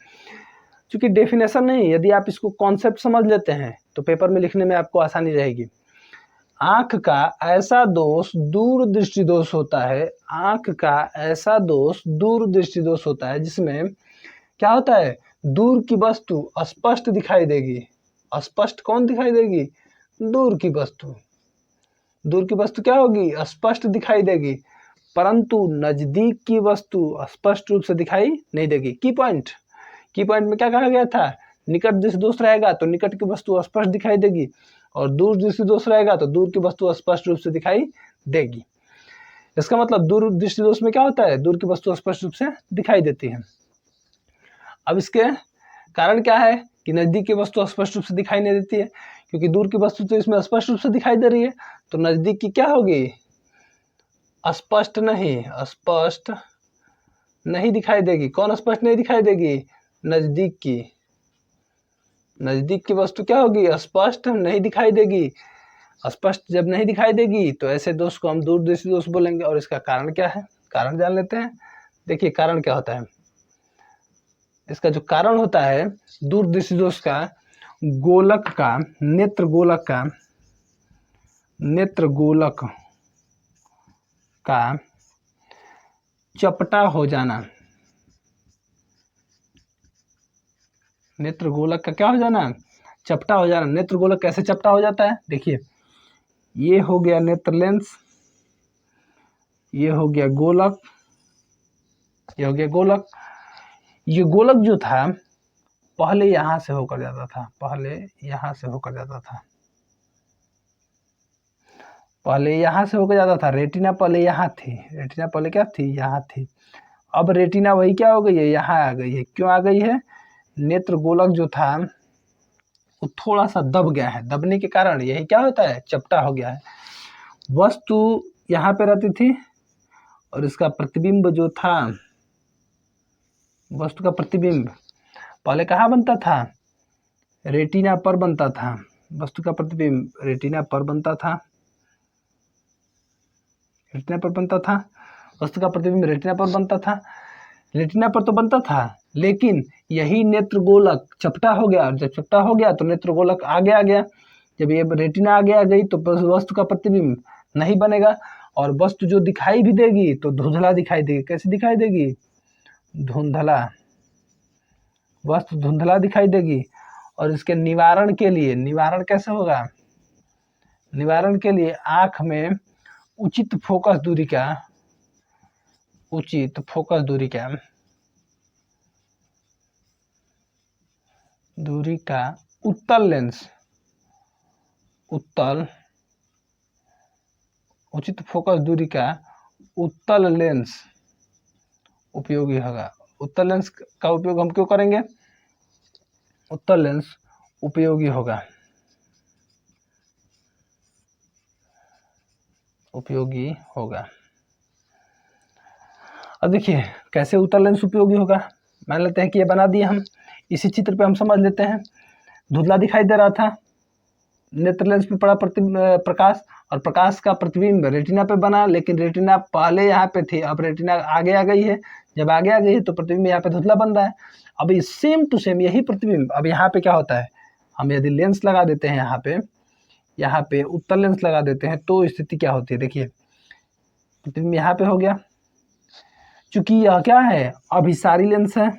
क्योंकि डेफिनेशन नहीं, यदि आप इसको कॉन्सेप्ट समझ लेते हैं तो पेपर में लिखने में आपको आसानी रहेगी। आंख का ऐसा दोष दूर दृष्टि दोष होता है। आंख का ऐसा दोष दूर दृष्टि दोष होता है जिसमें क्या होता है? दूर की वस्तु स्पष्ट दिखाई देगी। स्पष्ट कौन दिखाई देगी? दूर की वस्तु। दूर की वस्तु क्या होगी? स्पष्ट दिखाई देगी, परंतु नजदीक की वस्तु स्पष्ट रूप से दिखाई नहीं देगी। की पॉइंट में क्या कहा गया था? निकट दृष्टि दोष रहेगा तो निकट की वस्तु स्पष्ट दिखाई देगी, और दूर दृष्टि दोष रहेगा तो दूर की वस्तु स्पष्ट रूप से दिखाई देगी। इसका मतलब दूर दृष्टि दोष में क्या होता है? दूर की वस्तु स्पष्ट रूप से दिखाई देती है। अब इसके कारण क्या है कि नजदीक की वस्तु स्पष्ट रूप से दिखाई नहीं देती है? क्योंकि दूर की वस्तु तो इसमें स्पष्ट रूप से दिखाई दे रही है, तो नजदीक की क्या होगी? स्पष्ट नहीं दिखाई देगी। कौन स्पष्ट नहीं दिखाई देगी? नजदीक की। नजदीक की वस्तु क्या होगी? स्पष्ट नहीं दिखाई देगी। स्पष्ट जब नहीं दिखाई देगी तो ऐसे दोष को हम दूर दृष्टि दोष बोलेंगे। और इसका कारण क्या है? कारण जान लेते हैं। देखिए, कारण क्या होता है? इसका जो कारण होता है दूर दृष्टि दोष का, गोलक का, नेत्र गोलक का चपटा हो जाना। नेत्र गोलक का क्या हो जाना? चपटा हो जाना। नेत्र गोलक कैसे चपटा हो जाता है? देखिए, ये हो गया नेत्र लेंस, ये हो गया गोलक, ये हो गया गोलक। ये गोलक जो था पहले यहां से होकर जाता था, पहले यहां से होकर जाता था। रेटिना पहले यहाँ थी, रेटिना पहले क्या थी? यहाँ थी। अब रेटिना वही क्या हो गई है? यहाँ आ गई है। क्यों आ गई है? नेत्र गोलक जो था वो थोड़ा सा दब गया है। दबने के कारण यही क्या होता है? चपटा हो गया है। वस्तु यहाँ पे रहती थी और इसका प्रतिबिंब जो था, वस्तु का प्रतिबिंब पहले कहाँ बनता था? रेटिना पर बनता था। वस्तु का प्रतिबिंब रेटिना पर बनता था, रेटिना पर बनता था। वस्तु का प्रतिबिंब रेटिना पर बनता था। रेटिना पर तो बनता था, लेकिन यही नेत्र गोलक चपटा हो गया। जब चपटा हो गया तो नेत्र गोलक आगे आ गया। जब ये रेटिना आगे आ गई तो वस्तु का प्रतिबिंब नहीं बनेगा, और वस्तु जो दिखाई भी देगी तो धुंधला दिखाई देगी। कैसे दिखाई देगी? धुंधला। वस्तु धुंधला दिखाई देगी। और इसके निवारण के लिए, निवारण कैसे होगा? निवारण के लिए आंख में उचित फोकस दूरी का उत्तल लेंस, उचित फोकस दूरी का उत्तल लेंस उपयोगी होगा। उत्तल लेंस का उपयोग हम क्यों करेंगे? उत्तल लेंस उपयोगी होगा, अब देखिए कैसे उत्तल लेंस उपयोगी होगा। मान लेते हैं कि ये बना दिए हम, इसी चित्र पे हम समझ लेते हैं। धुंधला दिखाई दे रहा था, नेत्र लेंस पे पड़ा प्रकाश, और प्रकाश का प्रतिबिंब रेटिना पे बना, लेकिन रेटिना पहले यहाँ पे थी, अब रेटिना आगे आ गई है। जब आगे आ गई है तो प्रतिबिंब यहाँ पे धुंधला बन रहा है। अब ये सेम टू सेम यही प्रतिबिंब अब यहाँ पे क्या होता है? हम यदि लेंस लगा देते हैं यहाँ पे उत्तल लेंस लगा देते हैं तो स्थिति क्या होती है? देखिए, प्रतिबिंब यहाँ पे हो गया। चूंकि यह क्या है, अभिसारी लेंस है,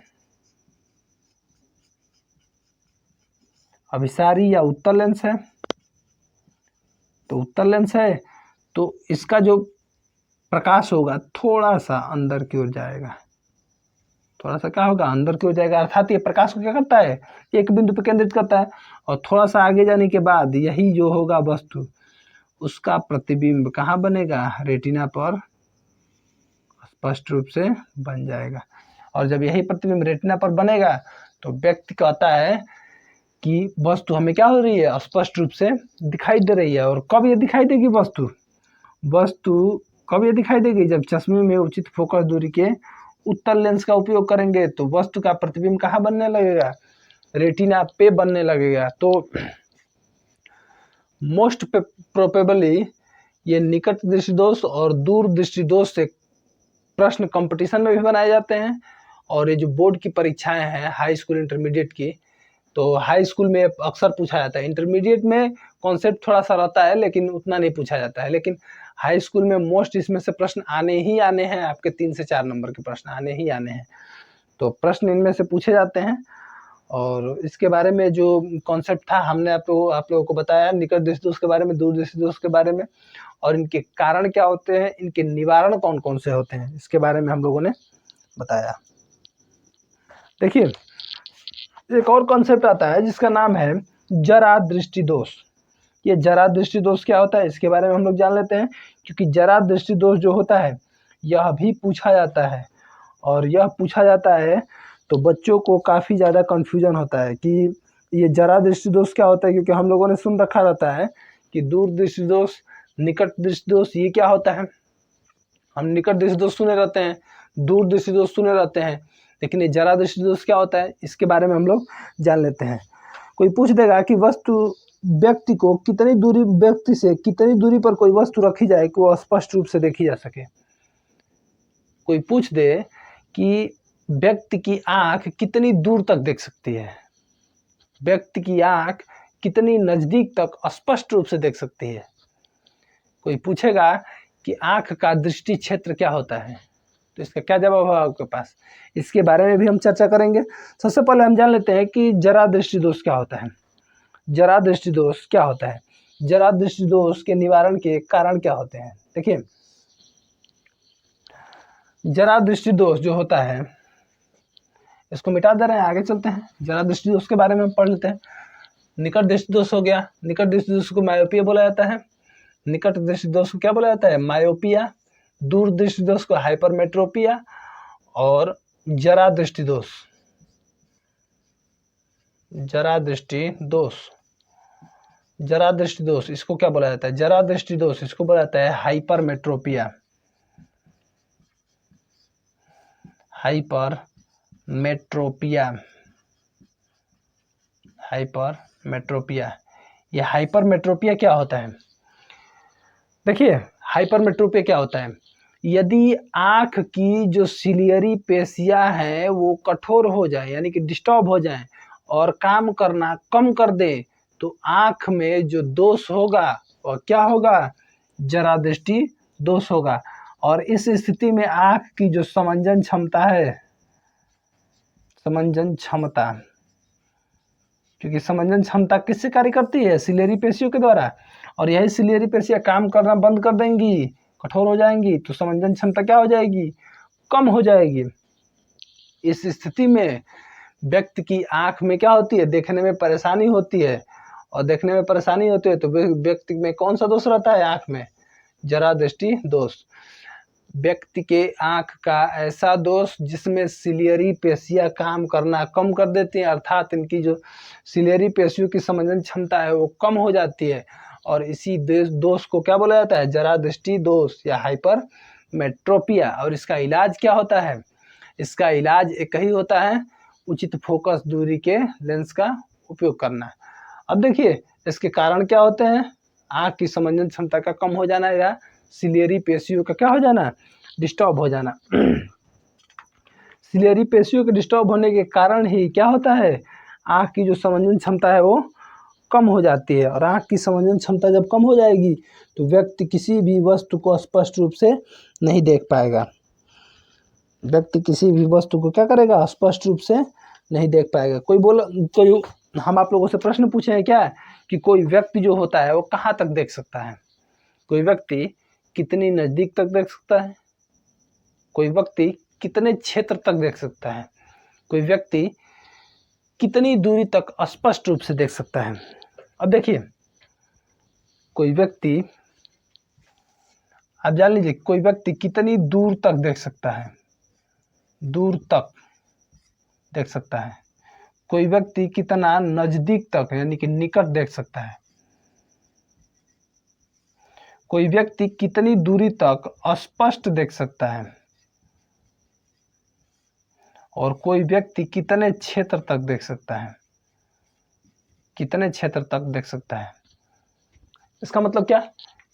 अभिसारी या उत्तल लेंस है, तो उत्तल लेंस है तो इसका जो प्रकाश होगा थोड़ा सा अंदर की ओर जाएगा, थोड़ा सा क्या होगा, अंदर की ओर जाएगा, अर्थात ये प्रकाश को क्या करता है, एक बिंदु पर केंद्रित करता है, और थोड़ा सा आगे जाने के बाद यही जो होगा वस्तु, उसका प्रतिबिंब कहाँ बनेगा, रेटिना पर स्पष्ट रूप से बन जाएगा। और जब यही प्रतिबिंब रेटिना पर बनेगा तो व्यक्ति कहता है कि वस्तु हमें क्या हो रही है, स्पष्ट रूप से दिखाई दे रही है। और कब ये दिखाई देगी वस्तु, वस्तु कब ये दिखाई देगी, जब चश्मे में उचित फोकस दूरी के उत्तल लेंस का उपयोग करेंगे तो वस्तु का प्रतिबिंब कहाँ बनने लगेगा, रेटिना पे बनने लगेगा। तो मोस्ट प्रोबेबली ये निकट दृष्टि दोष और दूर दृष्टि दोष से प्रश्न कंपटीशन में भी बनाए जाते हैं। और ये जो बोर्ड की परीक्षाएं हैं हाई स्कूल इंटरमीडिएट की, तो हाई स्कूल में अक्सर पूछा जाता है, इंटरमीडिएट में कॉन्सेप्ट थोड़ा सा रहता है लेकिन उतना नहीं पूछा जाता है, लेकिन हाई स्कूल में मोस्ट इसमें से प्रश्न आने ही आने हैं, आपके 3 से 4 नंबर के प्रश्न आने ही आने हैं। तो प्रश्न इनमें से पूछे जाते हैं। और इसके बारे में जो कॉन्सेप्ट था हमने आप लोगों को बताया, निकट दृष्टि दोष के बारे में, दूर दृष्टि दोष के बारे में, और इनके कारण क्या होते हैं, इनके निवारण कौन कौन से होते हैं, इसके बारे में हम लोगों ने बताया। देखिए एक और कॉन्सेप्ट आता है जिसका नाम है जरा दृष्टि दोष। ये जरा दृष्टि दोष क्या होता है, इसके बारे में हम लोग जान लेते हैं, क्योंकि जरा दृष्टि दोष जो होता है यह भी पूछा जाता है। और यह पूछा जाता है तो बच्चों को काफ़ी ज़्यादा कन्फ्यूजन होता है कि ये जरा दृष्टि दोष क्या होता है, क्योंकि हम लोगों ने सुन रखा रहता है कि दूर दृष्टि दोष, निकट दृष्टि दोष, ये क्या होता है, हम निकट दृष्टि दोष सुने रहते हैं, दूर दृष्टि दोष सुने रहते हैं, लेकिन ये जरा दृष्टि दोष क्या होता है, इसके बारे में हम लोग जान लेते हैं। कोई पूछ देगा कि व्यक्ति को कितनी दूरी, व्यक्ति से कितनी दूरी पर कोई वस्तु रखी जाए कि वो स्पष्ट रूप से देखी जा सके। कोई पूछ दे कि व्यक्ति की आंख कितनी दूर तक देख सकती है, व्यक्ति की आंख कितनी नजदीक तक स्पष्ट रूप से देख सकती है। कोई पूछेगा कि आंख का दृष्टि क्षेत्र क्या होता है, तो इसका क्या जवाब होगा आपके पास, इसके बारे में भी हम चर्चा करेंगे। सबसे पहले हम जान लेते हैं कि जरा दृष्टि दोष क्या होता है। जरा दृष्टि दोष क्या होता है, जरा दृष्टि दोष के निवारण के कारण क्या होते हैं। देखिए जरा दृष्टि दोष जो होता है, इसको मिटा दे रहे हैं, आगे चलते हैं। जरा दृष्टि दोष के बारे में हम पढ़ लेते हैं। निकट दृष्टि दोष हो गया, निकट दृष्टि दोष को मायोपिया बोला जाता है। निकट दृष्टि दोष को क्या बोला जाता है, मायोपिया। दूर दृष्टि दोष को हाइपरमेट्रोपिया। और जरा दृष्टि दोष, जरा दृष्टि दोष, जरा दृष्टि दोष इसको क्या बोला जाता है, जरा दृष्टि दोष इसको बोला जाता है हाइपरमेट्रोपिया। Hypermetropia, hypermetropia. ये हाइपरमेट्रोपिया क्या होता है, देखिए हाइपरमेट्रोपिया क्या होता है, यदि आँख की जो सिलियरी पेशियां हैं वो कठोर हो जाए, यानी कि डिस्टर्ब हो जाए और काम करना कम कर दे, तो आँख में जो दोष होगा वह क्या होगा, जरा दृष्टि दोष होगा। और इस स्थिति में आँख की जो समंजन क्षमता है, समंजन क्षमता, क्योंकि समंजन क्षमता किससे कार्य करती है, सिलियरी पेशियों के द्वारा, और यही सिलियरी पेशियां काम करना बंद कर देंगी, कठोर हो जाएंगी, तो समंजन क्षमता क्या हो जाएगी, कम हो जाएगी। इस स्थिति में व्यक्ति की आंख में क्या होती है, देखने में परेशानी होती है, और देखने में परेशानी होती है तो व्यक्ति में कौन सा दोष रहता है, आंख में जरा दृष्टि दोष। व्यक्ति के आंख का ऐसा दोष जिसमें सिलियरी पेशियां काम करना कम कर देती हैं, अर्थात इनकी जो सिलियरी पेशियों की समंजन क्षमता है वो कम हो जाती है, और इसी दोष को क्या बोला जाता है, जरा दृष्टि दोष या हाइपरमेट्रोपिया। और इसका इलाज क्या होता है, इसका इलाज एक ही होता है, उचित फोकस दूरी के लेंस का उपयोग करना। अब देखिए इसके कारण क्या होते हैं, आँख की समंजन क्षमता का कम हो जाना या सिलियरी पेशियों का क्या हो जाना, डिस्टर्ब हो जाना। सिलियरी पेशियों के डिस्टर्ब होने के कारण ही क्या होता है, आँख की जो समंजन क्षमता है वो कम हो जाती है और आँख की संवेदन क्षमता जब कम हो जाएगी तो व्यक्ति किसी भी वस्तु को स्पष्ट रूप से नहीं देख पाएगा। व्यक्ति किसी भी वस्तु को क्या करेगा, स्पष्ट रूप से नहीं देख पाएगा। कोई हम आप लोगों से प्रश्न पूछे हैं क्या कि कोई व्यक्ति जो होता है वो कहाँ तक देख सकता है, कोई व्यक्ति कितनी नज़दीक तक देख सकता है, कोई व्यक्ति कितने क्षेत्र तक देख सकता है, कोई व्यक्ति कितनी दूरी तक स्पष्ट रूप से देख सकता है। अब देखिए, कोई व्यक्ति, आप जान लीजिए कोई व्यक्ति कितनी दूर तक देख सकता है, दूर तक देख सकता है। कोई व्यक्ति कितना नजदीक तक यानी कि निकट देख सकता है। कोई व्यक्ति कितनी दूरी तक स्पष्ट देख सकता है और कोई व्यक्ति कितने क्षेत्र तक देख सकता है, कितने क्षेत्र तक देख सकता है। इसका मतलब क्या,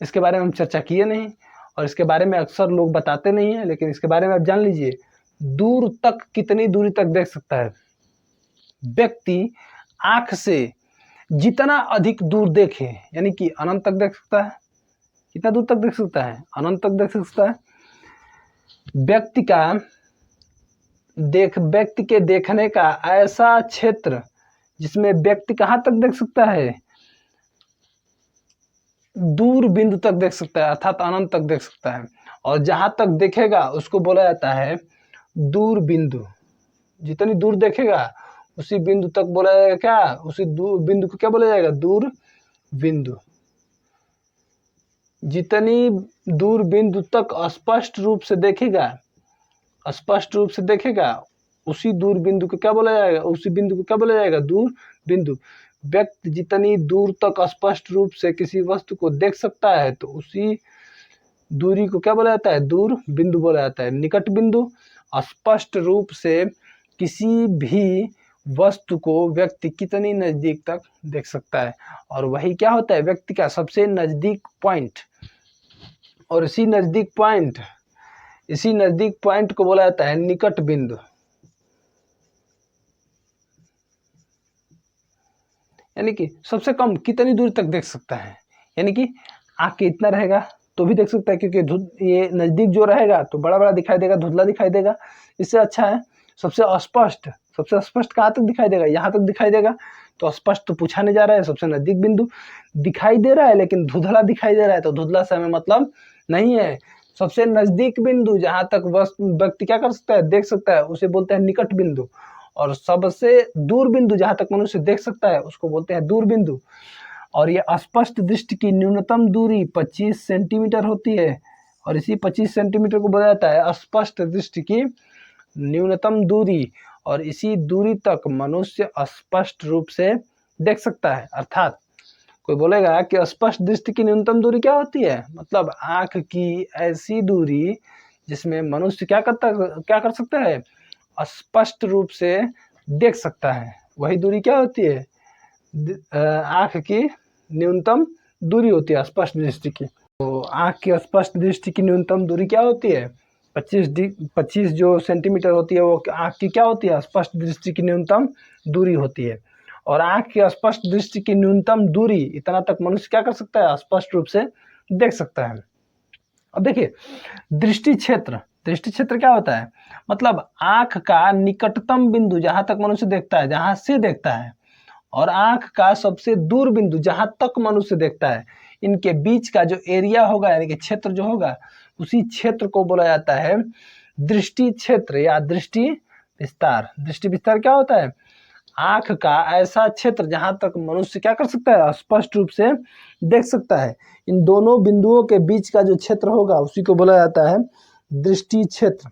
इसके बारे में हम चर्चा किए नहीं और इसके बारे में अक्सर लोग बताते नहीं हैं, लेकिन इसके बारे में आप जान लीजिए। दूर तक कितनी दूरी तक देख सकता है, व्यक्ति आंख से जितना अधिक दूर देखे यानी कि अनंत तक देख सकता है। कितना दूर तक देख सकता है, अनंत तक देख सकता है। व्यक्ति के देखने का ऐसा क्षेत्र जिसमें व्यक्ति कहाँ तक देख सकता है, दूर बिंदु तक देख सकता है, अर्थात अनंत तक देख सकता है। और जहां तक देखेगा उसको बोला जाता है दूर बिंदु। जितनी दूर देखेगा उसी बिंदु तक बोला जाएगा क्या, उसी दूर बिंदु को क्या बोला जाएगा, दूर बिंदु। जितनी दूर बिंदु तक स्पष्ट रूप से देखेगा, स्पष्ट रूप से देखेगा, उसी दूर बिंदु को क्या बोला जाएगा, उसी बिंदु को क्या बोला जाएगा, दूर बिंदु। व्यक्ति जितनी दूर तक स्पष्ट रूप से किसी वस्तु को देख सकता है तो उसी दूरी को क्या बोला जाता है, दूर बिंदु बोला जाता है। निकट बिंदु, स्पष्ट रूप से किसी भी वस्तु को व्यक्ति कितनी नजदीक तक देख सकता है और वही क्या होता है, व्यक्ति का सबसे नजदीक पॉइंट। और इसी नजदीक पॉइंट को बोला जाता है निकट बिंदु। यानी कि सबसे कम कितनी दूर तक देख सकता है, यानी कि आँख के इतना रहेगा तो भी देख सकता है, क्योंकि ये नज़दीक जो रहेगा तो बड़ा बड़ा दिखाई देगा, धुंधला दिखाई देगा। इससे अच्छा है सबसे स्पष्ट कहाँ तक दिखाई देगा, यहाँ तक दिखाई देगा। तो स्पष्ट तो पूछा नहीं जा रहा है, सबसे नज़दीक बिंदु दिखाई दे रहा है लेकिन धुंधला दिखाई दे रहा है, तो धुंधला से हमें मतलब नहीं है। सबसे नज़दीक बिंदु जहाँ तक व्यक्ति क्या कर सकता है, देख सकता है, उसे बोलते हैं निकट बिंदु। और सबसे दूर बिंदु जहाँ तक मनुष्य देख सकता है उसको बोलते हैं दूर बिंदु। और ये स्पष्ट दृष्टि की न्यूनतम दूरी 25 सेंटीमीटर होती है और इसी 25 सेंटीमीटर को बोला जाता है स्पष्ट दृष्टि की न्यूनतम दूरी। और इसी दूरी तक मनुष्य स्पष्ट रूप से देख सकता है। अर्थात कोई बोलेगा कि स्पष्ट दृष्टि की न्यूनतम दूरी क्या होती है, मतलब आँख की ऐसी दूरी जिसमें मनुष्य क्या कर सकता है, स्पष्ट रूप से देख सकता है, वही दूरी क्या होती है, आँख की न्यूनतम दूरी होती है स्पष्ट दृष्टि की। तो आँख की स्पष्ट दृष्टि की न्यूनतम दूरी क्या होती है, 25 जो सेंटीमीटर होती है वो आँख की क्या होती है, स्पष्ट दृष्टि की न्यूनतम दूरी होती है। और आँख की स्पष्ट दृष्टि की न्यूनतम दूरी इतना तक मनुष्य क्या कर सकता है, स्पष्ट रूप से देख सकता है। अब देखिए दृष्टि क्षेत्र क्या होता है, मतलब आँख का निकटतम बिंदु जहाँ तक मनुष्य देखता है, जहाँ से देखता है, और आँख का सबसे दूर बिंदु जहाँ तक मनुष्य देखता है, इनके बीच का जो एरिया होगा यानी कि क्षेत्र जो होगा, उसी क्षेत्र को बोला जाता है दृष्टि क्षेत्र या दृष्टि विस्तार। दृष्टि विस्तार क्या होता है, आँख का ऐसा क्षेत्र जहाँ तक मनुष्य क्या कर सकता है, स्पष्ट रूप से देख सकता है। इन दोनों बिंदुओं के बीच का जो क्षेत्र होगा उसी को बोला जाता है दृष्टि क्षेत्र।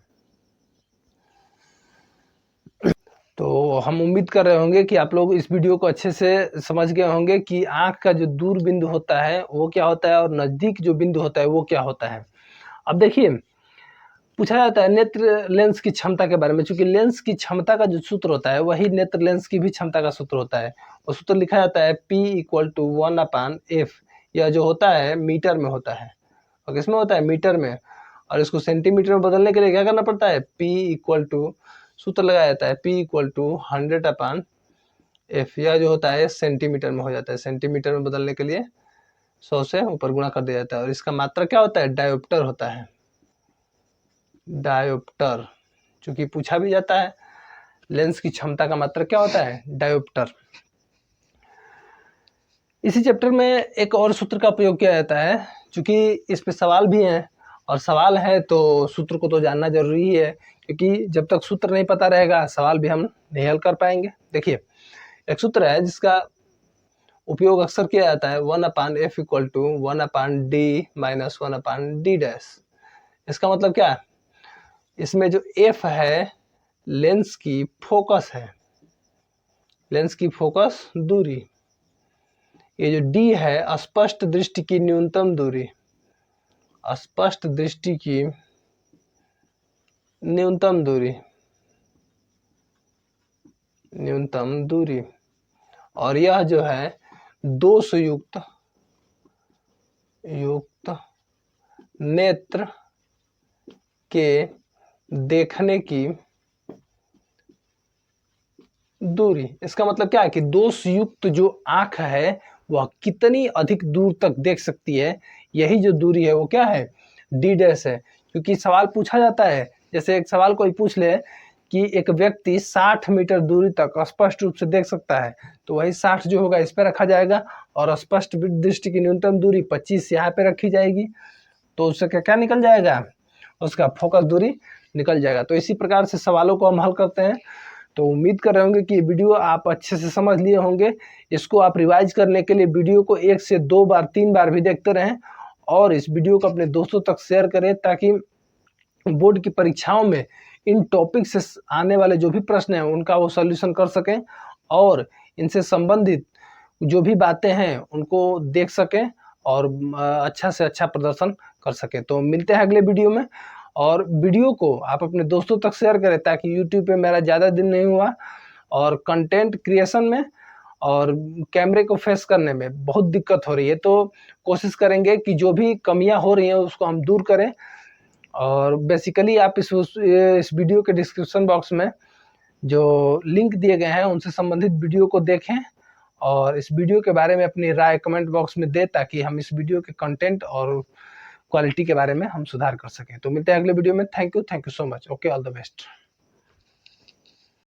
तो हम उम्मीद कर रहे होंगे कि आप लोग इस वीडियो को अच्छे से समझ गए होंगे कि आँख का जो दूर बिंदु होता है वो क्या होता है और नज़दीक जो बिंदु होता है वो क्या होता है। अब देखिए पूछा जाता है नेत्र लेंस की क्षमता के बारे में, क्योंकि लेंस की क्षमता का जो सूत्र होता है वही नेत्र लेंस की भी क्षमता का सूत्र होता है। वो सूत्र लिखा जाता है P = 1/f। यह जो होता है मीटर में होता है, और किसमें होता है, मीटर में। और इसको सेंटीमीटर में बदलने के लिए क्या करना पड़ता है, P = सूत्र लगाया जाता है P = 100/f एफ, यह जो होता है सेंटीमीटर में हो जाता है, सेंटीमीटर में बदलने के लिए 100 से ऊपर गुणा कर दिया जाता है। और इसका मात्रा क्या होता है, डायोप्टर होता है, डायोप्टर। चूंकि पूछा भी जाता है लेंस की क्षमता का मात्रा क्या होता है, डायोप्टर। इसी चैप्टर में एक और सूत्र का प्रयोग किया जाता है, चूंकि इस पे सवाल भी हैं और सवाल है तो सूत्र को तो जानना जरूरी ही है, क्योंकि जब तक सूत्र नहीं पता रहेगा सवाल भी हम नहीं हल कर पाएंगे। देखिए एक सूत्र है जिसका उपयोग अक्सर किया जाता है, 1/f equal to 1/d minus 1/d dash. इसका मतलब क्या है, इसमें जो f है लेंस की फोकस है, लेंस की फोकस दूरी। ये जो d है स्पष्ट दृष्टि की न्यूनतम दूरी, स्पष्ट दृष्टि की न्यूनतम दूरी, न्यूनतम दूरी। और यह जो है दोष युक्त नेत्र के देखने की दूरी। इसका मतलब क्या है कि दोष युक्त जो आंख है वह कितनी अधिक दूर तक देख सकती है, यही जो दूरी है वो क्या है, डी डैश है। क्योंकि सवाल पूछा जाता है, जैसे एक सवाल कोई पूछ ले कि एक व्यक्ति 60 मीटर दूरी तक स्पष्ट रूप से देख सकता है, तो वही 60 जो होगा इस पे रखा जाएगा और स्पष्ट दृष्टि की न्यूनतम दूरी 25 यहाँ पे रखी जाएगी, तो उससे क्या निकल जाएगा, उसका फोकस दूरी निकल जाएगा। तो इसी प्रकार से सवालों को हम हल करते हैं। तो उम्मीद कर रहे होंगे कि वीडियो आप अच्छे से समझ लिए होंगे। इसको आप रिवाइज करने के लिए वीडियो को 1 से 2 बार 3 बार भी देखते रहें और इस वीडियो को अपने दोस्तों तक शेयर करें, ताकि बोर्ड की परीक्षाओं में इन टॉपिक से आने वाले जो भी प्रश्न हैं उनका वो सॉल्यूशन कर सकें और इनसे संबंधित जो भी बातें हैं उनको देख सकें और अच्छा से अच्छा प्रदर्शन कर सकें। तो मिलते हैं अगले वीडियो में, और वीडियो को आप अपने दोस्तों तक शेयर करें ताकि यूट्यूब पे मेरा ज़्यादा दिन नहीं हुआ और कंटेंट क्रिएशन में और कैमरे को फेस करने में बहुत दिक्कत हो रही है। तो कोशिश करेंगे कि जो भी कमियां हो रही हैं उसको हम दूर करें। और बेसिकली आप इस वीडियो के डिस्क्रिप्शन बॉक्स में जो लिंक दिए गए हैं उनसे संबंधित वीडियो को देखें और इस वीडियो के बारे में अपनी राय कमेंट बॉक्स में दें, ताकि हम इस वीडियो के कंटेंट और क्वालिटी के बारे में हम सुधार कर सकें। तो मिलते हैं अगले वीडियो में। Thank you so much. Okay, all the best.